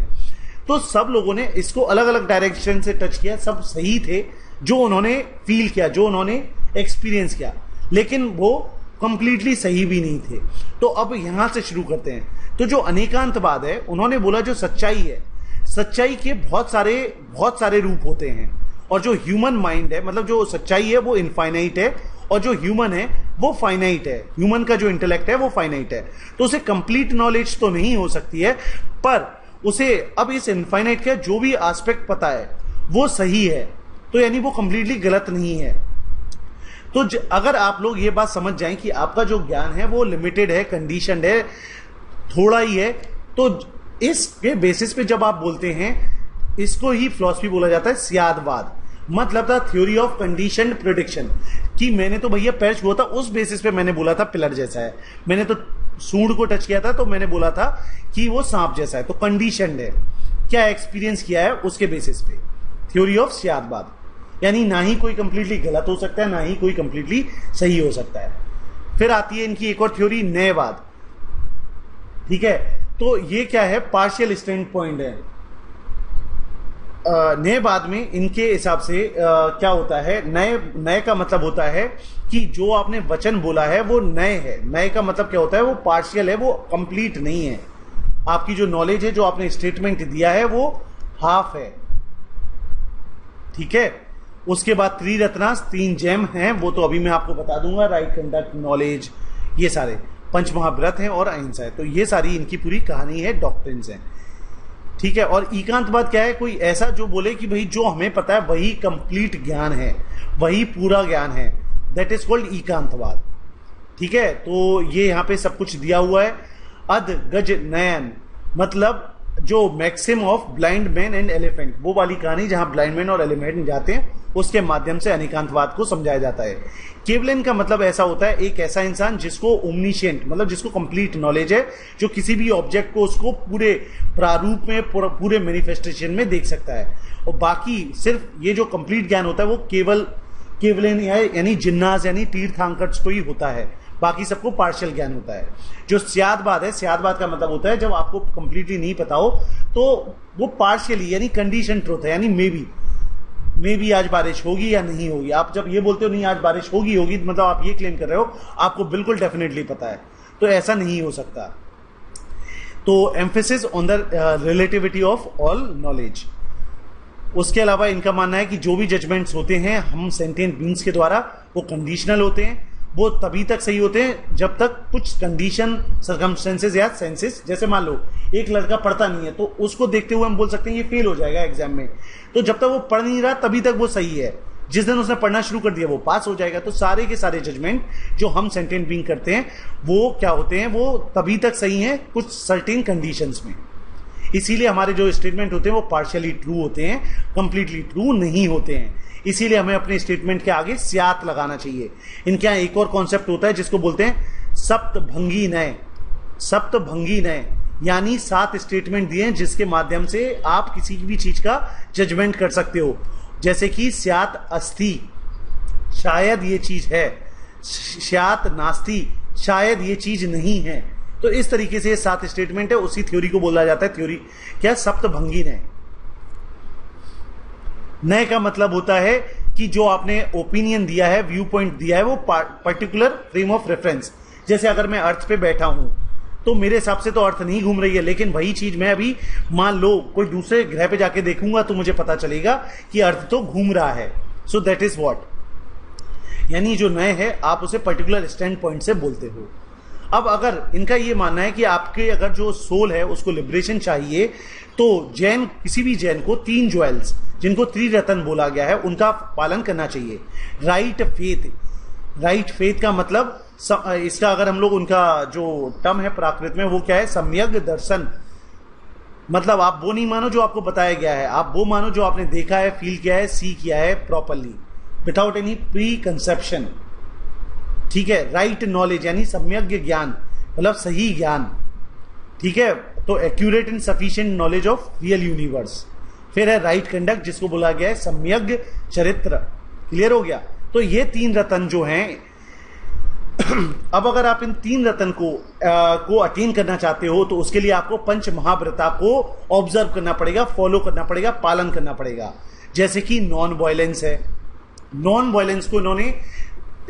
तो सब लोगों ने इसको अलग अलग डायरेक्शन से टच किया, सब सही थे जो उन्होंने फील किया, जो उन्होंने एक्सपीरियंस किया, लेकिन वो कंप्लीटली सही भी नहीं थे। तो अब यहां से शुरू करते हैं। तो जो अनेकांतवाद है उन्होंने बोला जो सच्चाई है, सच्चाई के बहुत सारे रूप होते हैं और जो ह्यूमन माइंड है, मतलब जो सच्चाई है वो इनफाइनाइट है और जो ह्यूमन है वो फाइनाइट है। ह्यूमन का जो इंटेलेक्ट है वो फाइनाइट है, तो उसे कंप्लीट नॉलेज तो नहीं हो सकती है, पर उसे अब इस इनफाइनाइट का जो भी एस्पेक्ट पता है वो सही है, तो यानी वो कंप्लीटली गलत नहीं है। तो अगर आप लोग ये बात समझ जाएं कि आपका जो ज्ञान है वो लिमिटेड है, कंडीशनड है, थोड़ा ही है, तो इसके बेसिस पे जब आप बोलते हैं इसको ही फिलॉसफी बोला जाता है स्यादवाद। मतलब था थ्योरी ऑफ कंडीशनड प्रेडिक्शन, कि मैंने तो भैया पैर छुआ था, उस बेसिस पे मैंने बोला था पिलर जैसा है, मैंने तो सूंड को टच किया था तो मैंने बोला था कि वो सांप जैसा है, तो कंडीशनड है, क्या एक्सपीरियंस किया है उसके बेसिस पे। थ्योरी ऑफ स्यादवाद यानी ना ही कोई कंप्लीटली गलत हो सकता है ना ही कोई कंप्लीटली सही हो सकता है। फिर आती है इनकी एक और थ्योरी न्यायवाद, ठीक है, तो ये क्या है? पार्शियल स्टैंड पॉइंट है। न्यायवाद में इनके हिसाब से क्या होता है, नए का मतलब होता है कि जो आपने वचन बोला है वो नए है। नए का मतलब क्या होता है? वो पार्शियल है, वो कंप्लीट नहीं है। आपकी जो नॉलेज है, जो आपने स्टेटमेंट दिया है वो हाफ है, ठीक है। उसके बाद त्रिरत्नास, 3 जेम हैं, वो तो अभी मैं आपको बता दूंगा, राइट कंडक्ट, नॉलेज, ये सारे पंच महाव्रत हैं और अहिंसा है। तो ये सारी इनकी पूरी कहानी है, डॉक्ट्रिन्स हैं, ठीक है। और एकांतवाद क्या है? कोई ऐसा जो बोले कि भाई जो हमें पता है वही कंप्लीट ज्ञान है, वही पूरा ज्ञान है, दैट इज कॉल्ड एकांतवाद, ठीक है। तो ये यहाँ पे सब कुछ दिया हुआ है। अध गज नयन मतलब जो maxim of blind man and elephant, वो वाली कहानी जहां ब्लाइंड मैन और एलिफेंट जाते हैं, उसके माध्यम से अनेकांतवाद को समझाया जाता है। केवलन का मतलब ऐसा होता है एक ऐसा इंसान जिसको ओमनिशिएंट मतलब जिसको कंप्लीट नॉलेज है, जो किसी भी ऑब्जेक्ट को उसको पूरे प्रारूप में पूरे मैनिफेस्टेशन में देख सकता है। और बाकी सिर्फ ये जो कंप्लीट ज्ञान होता है वो केवलन यानी जिन्नास यानी तीर्थंकर्स को ही होता है, बाकी सबको पार्शियल ज्ञान होता है। जो स्यादवाद है, स्यादवाद का मतलब होता है जब आपको कंप्लीटली नहीं पता हो तो वो पार्शियली यानी कंडीशन ट्रुथ है, यानी मे बी आज बारिश होगी या नहीं होगी। आप जब ये बोलते हो नहीं आज बारिश होगी मतलब आप ये क्लेम कर रहे हो आपको बिल्कुल डेफिनेटली पता है, तो ऐसा नहीं हो सकता। तो emphasis on the relativity of all knowledge. उसके अलावा इनका मानना है कि जो भी जजमेंट्स होते हैं हम सेंटिएंट बीइंग्स के द्वारा, वो कंडीशनल होते हैं वो तभी तक सही होते हैं जब तक कुछ कंडीशन, सर्कमस्टेंसेस या सेंसेस, जैसे मान लो एक लड़का पढ़ता नहीं है तो उसको देखते हुए हम बोल सकते हैं ये फेल हो जाएगा एग्जाम में। तो जब तक वो पढ़ नहीं रहा तभी तक वो सही है, जिस दिन उसने पढ़ना शुरू कर दिया वो पास हो जाएगा। तो सारे के सारे जजमेंट जो हम सेंटेंट बीइंग करते हैं वो क्या होते हैं, वो तभी तक सही हैं कुछ सर्टेन कंडीशंस में। इसीलिए हमारे जो स्टेटमेंट होते हैं वो पार्शियली ट्रू होते हैं, कंप्लीटली ट्रू नहीं होते हैं। इसीलिए हमें अपने स्टेटमेंट के आगे स्यात लगाना चाहिए। इनके यहाँ एक और कॉन्सेप्ट होता है जिसको बोलते हैं सप्तभंगी नय। सप्तभंगी नय यानी 7 स्टेटमेंट दिए हैं जिसके माध्यम से आप किसी भी चीज का जजमेंट कर सकते हो। जैसे कि स्यात अस्ति, शायद ये चीज है, स्यात नास्ति, शायद ये चीज नहीं है। तो इस तरीके से ये 7 स्टेटमेंट है, उसी थ्योरी को बोला जाता है थ्योरी क्या, सप्तभंगी नय। नय का मतलब होता है कि जो आपने ओपिनियन दिया है, व्यू पॉइंट दिया है, वो पर्टिकुलर फ्रेम ऑफ रेफरेंस। जैसे अगर मैं अर्थ पे बैठा हूं तो मेरे हिसाब से तो अर्थ नहीं घूम रही है, लेकिन वही चीज मैं अभी मान लो कोई दूसरे ग्रह पे जाके देखूंगा तो मुझे पता चलेगा कि अर्थ तो घूम रहा है। सो दैट इज व्हाट, यानी जो नय है आप उसे पर्टिकुलर स्टैंड पॉइंट से बोलते हो। अब अगर इनका ये मानना है कि आपके अगर जो सोल है उसको लिबरेशन चाहिए, तो जैन, किसी भी जैन को 3 ज्वेल्स जिनको त्रिरत्न बोला गया है उनका पालन करना चाहिए। राइट फेथ, राइट फेथ का मतलब इसका अगर हम लोग उनका जो टर्म है प्राकृत में वो क्या है, सम्यक दर्शन। मतलब आप वो नहीं मानो जो आपको बताया गया है, आप वो मानो जो आपने देखा है, फील किया है, सी किया है properly, without any pre conception. ठीक है, राइट नॉलेज यानी सम्यक ज्ञान, मतलब सही ज्ञान। ठीक है, तो accurate and sufficient knowledge of real universe. फिर है राइट कंडक्ट जिसको बोला गया है सम्यक चरित्र। क्लियर हो गया। तो ये 3 रत्न जो हैं अब अगर आप इन 3 रत्न को अटेन करना चाहते हो तो उसके लिए आपको पंच महाव्रता को ऑब्जर्व करना पड़ेगा, फॉलो करना पड़ेगा, पालन करना पड़ेगा। जैसे कि नॉन वायलेंस है, नॉन वायलेंस को इन्होंने,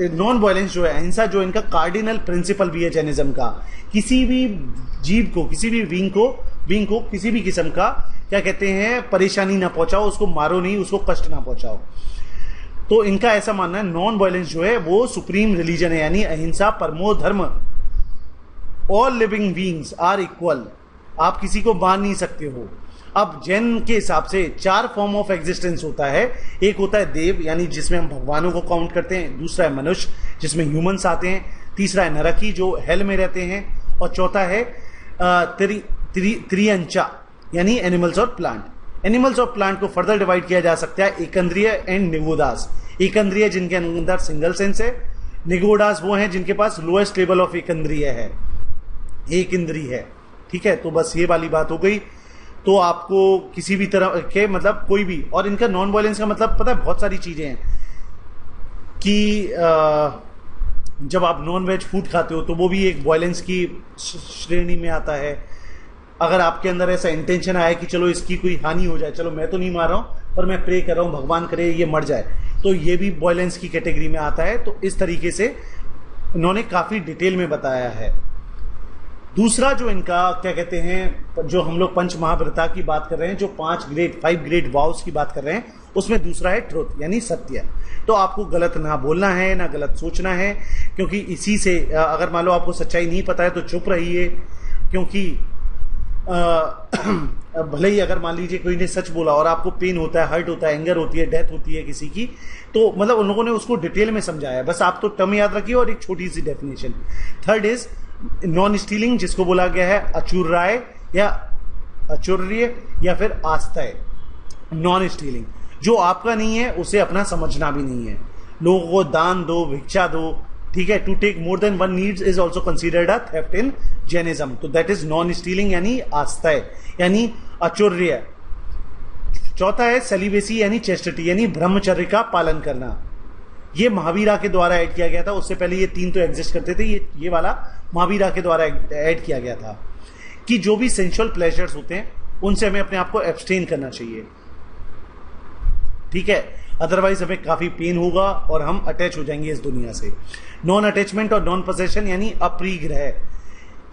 नॉन वायलेंस जो है, अहिंसा जो इनका कार्डिनल प्रिंसिपल भी है जैनिज्म का। किसी भी जीव को, किसी भी बीइंग को किसी भी किस्म का क्या कहते हैं परेशानी ना पहुंचाओ, उसको मारो नहीं, उसको कष्ट ना पहुंचाओ। तो इनका ऐसा मानना है नॉन वायलेंस जो है वो सुप्रीम रिलीजन है, यानी अहिंसा परमो धर्म। All living beings are equal, आप किसी को मार नहीं सकते हो। अब जैन के हिसाब से 4 फॉर्म ऑफ एग्जिस्टेंस होता है। एक होता है देव, यानी जिसमें हम भगवानों को काउंट करते हैं। दूसरा है मनुष्य जिसमें ह्यूमंस आते हैं। तीसरा है नरकी जो हेल में रहते हैं। और चौथा है त्रियंचा यानी एनिमल्स और प्लांट। एनिमल्स और प्लांट को फर्दर डिवाइड किया जा सकता है एकंद्रीय एंड निगोडास। एकंद्रीय जिनके अंदर सिंगल सेंस है, निगोडास वो हैं जिनके पास लोएस्ट लेवल ऑफ एकंद्रीय है, एक इंद्रिय है। ठीक है, तो बस ये वाली बात हो गई। तो आपको किसी भी तरह के मतलब कोई भी, और इनका नॉन वायलेंस का मतलब पता है बहुत सारी चीजें हैं कि जब आप नॉन वेज फूड खाते हो तो वो भी एक वायलेंस की श्रेणी में आता है। अगर आपके अंदर ऐसा इंटेंशन आया कि चलो इसकी कोई हानि हो जाए, चलो मैं तो नहीं मार रहा हूं पर मैं प्रे कर रहा हूं भगवान करे ये मर जाए, तो ये भी वायलेंस की कैटेगरी में आता है। तो इस तरीके से इन्होंने काफी डिटेल में बताया है। दूसरा जो इनका क्या कहते हैं, जो हम लोग पंच महाव्रता की बात कर रहे हैं, जो 5 ग्रेट वाउस की बात कर रहे हैं, उसमें दूसरा है ट्रुथ यानी सत्य। तो आपको गलत ना बोलना है ना गलत सोचना है, क्योंकि इसी से अगर मान लो आपको सच्चाई नहीं पता है तो चुप रहिए। क्योंकि भले ही अगर मान लीजिए कोई ने सच बोला और आपको पेन होता है, हर्ट होता है, एंगर होती है, डेथ होती है किसी की, तो मतलब उन लोगों ने उसको डिटेल में समझाया है। बस आप तो टर्म याद रखिए और एक छोटी सी definition. Third is non stealing जिसको बोला गया है अचुर्राय या अचुर्य या फिर आस्थय। नॉन स्टीलिंग जो आपका नहीं है उसे अपना समझना भी नहीं है। लोगों को दान दो, भिक्षा दो। ठीक है, to take more than one needs is also considered a theft in Jainism. So that is non stealing यानी आस्थय यानी अचुर्य। चौथा है सेलिबेसी यानी चेस्टिटी यानी ब्रह्मचर्य का पालन करना। ये महावीरा के द्वारा ऐड किया गया था, उससे पहले ये 3 तो एग्जिस्ट करते थे, ये वाला महावीरा के द्वारा ऐड किया गया था कि जो भी सेंसुअल प्लेजर्स होते हैं उनसे हमें अपने आप को एब्सटेन करना चाहिए। ठीक है, अदरवाइज हमें काफी पेन होगा और हम अटैच हो जाएंगे इस दुनिया से। नॉन अटैचमेंट और नॉन पोसेशन यानी अप्रीग्रह।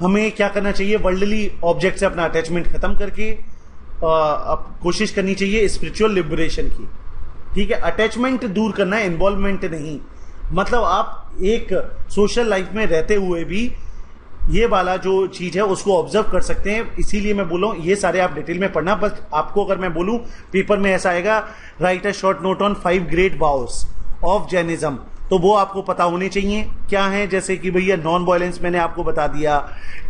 हमें क्या करना चाहिए, वर्ल्डली ऑब्जेक्ट से अपना अटैचमेंट खत्म करके कोशिश करनी चाहिए स्पिरिचुअल लिबरेशन की। ठीक है, अटैचमेंट दूर करना है, इन्वॉल्वमेंट नहीं। मतलब आप एक सोशल लाइफ में रहते हुए भी ये वाला जो चीज है उसको ऑब्जर्व कर सकते हैं। इसीलिए मैं बोलूं ये सारे आप डिटेल में पढ़ना। बस आपको अगर मैं बोलूं पेपर में ऐसा आएगा, right a short note on 5 great vows of Jainism, तो वो आपको पता होने चाहिए क्या है। जैसे कि भैया नॉन वायलेंस मैंने आपको बता दिया,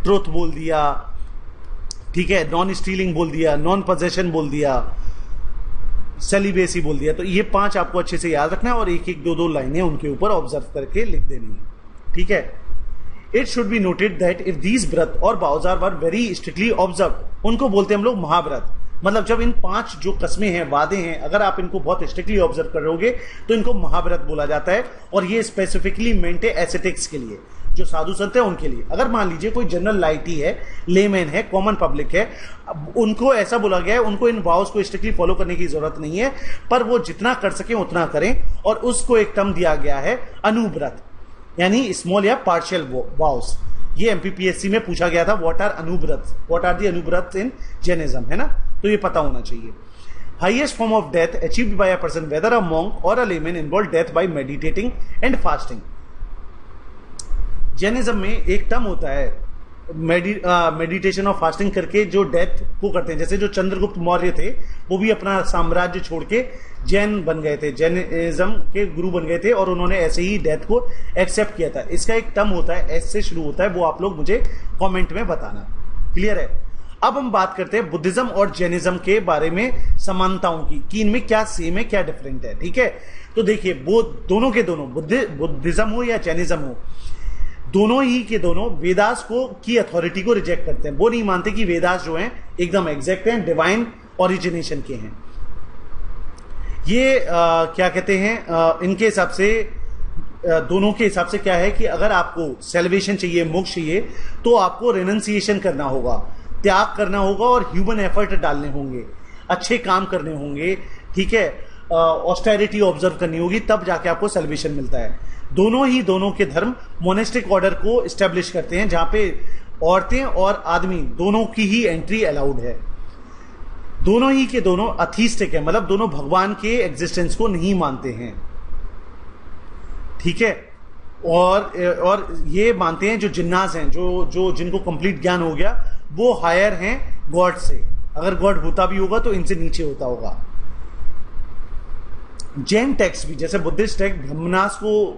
ट्रुथ बोल दिया, ठीक है, नॉन स्टीलिंग बोल दिया, नॉन पोजेशन बोल दिया, सेलिबेसी बोल दिया। तो ये 5 आपको अच्छे से याद रखना है और एक एक 2-2 लाइनें उनके ऊपर ऑब्जर्व करके लिख देनी है, ठीक है। It should be noted that if these व्रत और vows were very strictly observe, उनको बोलते हैं हम लोग महाव्रत। मतलब जब इन 5 जो कस्में हैं, वादे हैं, अगर आप इनको बहुत स्ट्रिक्टली ऑब्जर्व करोगे तो इनको महाव्रत बोला जाता है। और ये स्पेसिफिकली मेंट है एसेटिक्स के लिए, जो साधु संत है उनके लिए। अगर मान लीजिए कोई जनरल लाइटी है, लेमैन है, कॉमन पब्लिक है, उनको ऐसा बोला गया है उनको इन वाउस को स्ट्रिक्टली फॉलो करने की जरूरत नहीं है, पर वो जितना कर सके उतना करें। और उसको एक टर्म दिया गया है अनुव्रत, यानी स्मॉल या पार्शियल वाउस। ये एमपीपीएससी में पूछा गया था, what are anuvrata, what are the anuvrata in Jainism, है ना, तो ये पता होना चाहिए। Highest form of death achieved by a person whether a monk और a layman involve death by meditating and fasting. Jainism में एक टर्म होता है मेडिटेशन और फास्टिंग करके जो डेथ को करते हैं। जैसे जो चंद्रगुप्त मौर्य थे वो भी अपना साम्राज्य छोड़ के जैन बन गए थे, जैनिज्म के गुरु बन गए थे और उन्होंने ऐसे ही डेथ को एक्सेप्ट किया था। इसका एक टर्म होता है, एस से शुरू होता है, वो आप लोग मुझे कमेंट में बताना। क्लियर है। अब हम बात करते हैं बुद्धिज्म और जैनिज्म के बारे में समानताओं की, कि इनमें क्या सेम है क्या डिफरेंट है, ठीक है। तो देखिए वो दोनों के दोनों, बुद्धिज्म हो या जैनिज्म हो, दोनों ही के दोनों वेदास को की अथॉरिटी को रिजेक्ट करते हैं। वो नहीं मानते कि वेदास जो हैं एकदम एग्जैक्ट हैं, डिवाइन ओरिजिनेशन के हैं। ये क्या कहते हैं, इनके हिसाब से दोनों के हिसाब से क्या है कि अगर आपको सेल्वेशन चाहिए, मोक्ष चाहिए, तो आपको रेनंसिएशन करना होगा, त्याग करना होगा और ह्यूमन एफर्ट डालने होंगे, अच्छे काम करने होंगे, ठीक है, ऑस्टेरिटी ऑब्जर्व करनी होगी, तब जाके आपको सेल्वेशन मिलता है। दोनों के धर्म मोनेस्टिक ऑर्डर को स्टैब्लिश करते हैं, जहां पे औरतें और आदमी दोनों की ही एंट्री अलाउड है। दोनों ही के दोनों अथीस्टिक है, मतलब दोनों भगवान के एग्जिस्टेंस को नहीं मानते हैं, ठीक है। और ये मानते हैं जो जिन्नास हैं, जो जिनको कंप्लीट ज्ञान हो गया, वो हायर हैं गॉड से। अगर गॉड होता भी होगा तो इनसे नीचे होता होगा। जैन टेक्स्ट भी, जैसे बुद्धिस्ट टेक्स्ट ब्रह्मनास को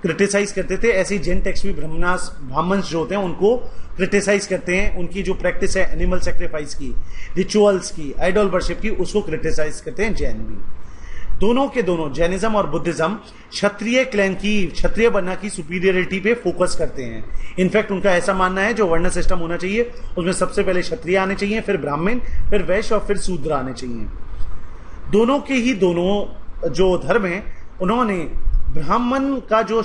क्रिटिसाइज करते थे, ऐसे ही जैन टेक्स्ट भी ब्राह्मण्स जो होते हैं उनको क्रिटिसाइज करते हैं। उनकी जो प्रैक्टिस है एनिमल सेक्रीफाइस की, रिचुअल्स की, आइडल वर्शिप की, उसको क्रिटिसाइज करते हैं जैन भी। दोनों के दोनों जैनिज्म और बुद्धिज्म क्षत्रिय क्लैन की, क्षत्रिय बनना की सुपीरियरिटी पे फोकस करते हैं। इनफैक्ट उनका ऐसा मानना है जो वर्ण सिस्टम होना चाहिए उसमें सबसे पहले क्षत्रिय आने चाहिए, फिर ब्राह्मण, फिर वैश्य और फिर शूद्र आने चाहिए। दोनों के ही दोनों जो धर्म है, उन्होंने ब्राह्मण का जो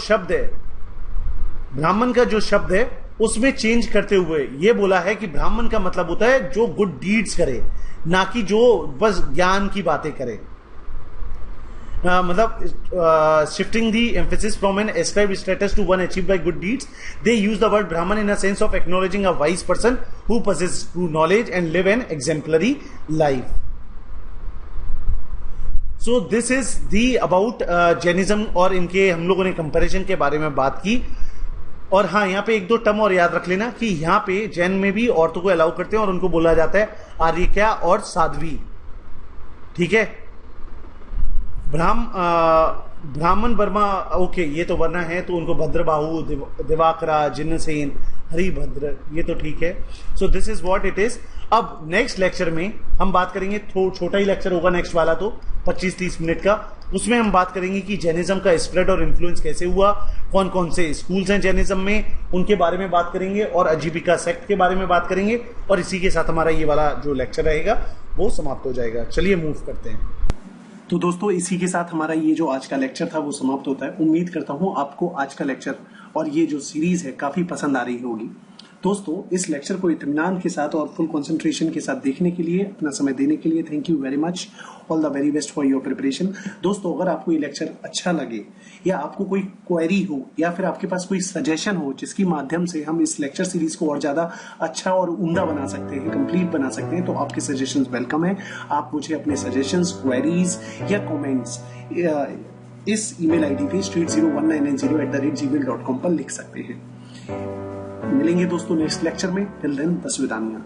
शब्द है उसमें चेंज करते हुए ये बोला है कि ब्राह्मण का मतलब होता है जो गुड डीड्स करे, ना कि जो बस ज्ञान की बातें करे। मतलब shifting the emphasis from an ascribed status to one achieved by good deeds, they use the word Brahmin in a sense of acknowledging a wise person who possesses true knowledge and live an exemplary life. So this is the about Jainism, और इनके हम लोगों ने comparison के बारे में बात की। और हाँ, यहाँ पे 1-2 टर्म और याद रख लेना कि यहाँ पे जैन में भी औरतों को अलाउ करते हैं और उनको बोला जाता है आर्यिका और साध्वी, ठीक है। ब्राह्मण वर्मा, ओके, ये तो वर्ण है तो उनको भद्रबाहु, दिवाकरा, जिन्नसेन, हरिभद्र, ये तो ठीक है। सो this is what it is. अब नेक्स्ट लेक्चर में हम बात करेंगे, छोटा ही लेक्चर होगा नेक्स्ट वाला, तो 25-30 मिनट का। उसमें हम बात करेंगे कि जैनिज्म का स्प्रेड और इन्फ्लुएंस कैसे हुआ, कौन कौन से स्कूल्स हैं जैनिज्म में, उनके बारे में बात करेंगे, और अजीबिका सेक्ट के बारे में बात करेंगे। और इसी के साथ हमारा ये वाला जो लेक्चर रहेगा वो समाप्त हो जाएगा। चलिए मूव करते हैं। तो दोस्तों, इसी के साथ हमारा ये जो आज का लेक्चर था वो समाप्त होता है। उम्मीद करता हूँ आपको आज का लेक्चर और ये जो सीरीज है काफी पसंद आ रही होगी। दोस्तों, इस लेक्चर को इत्मीनान के साथ और फुल कंसंट्रेशन के साथ देखने के लिए, अपना समय देने के लिए thank you very much. All the very best for your preparation. दोस्तों, अगर आपको ये लेक्चर अच्छा लगे या आपको कोई क्वेरी हो या फिर आपके पास कोई सजेशन हो जिसकी माध्यम से हम इस लेक्चर सीरीज को और ज्यादा अच्छा और उम्दा बना सकते हैं, कंप्लीट बना सकते हैं, तो आपके सजेशंस वेलकम है। आप मुझे अपने सजेशंस, क्वेरीज या कमेंट्स इस ईमेल आईडी पे street01990@gmail.com पर लिख सकते हैं। मिलेंगे दोस्तों नेक्स्ट लेक्चर में। टिल देन बस विदानिया।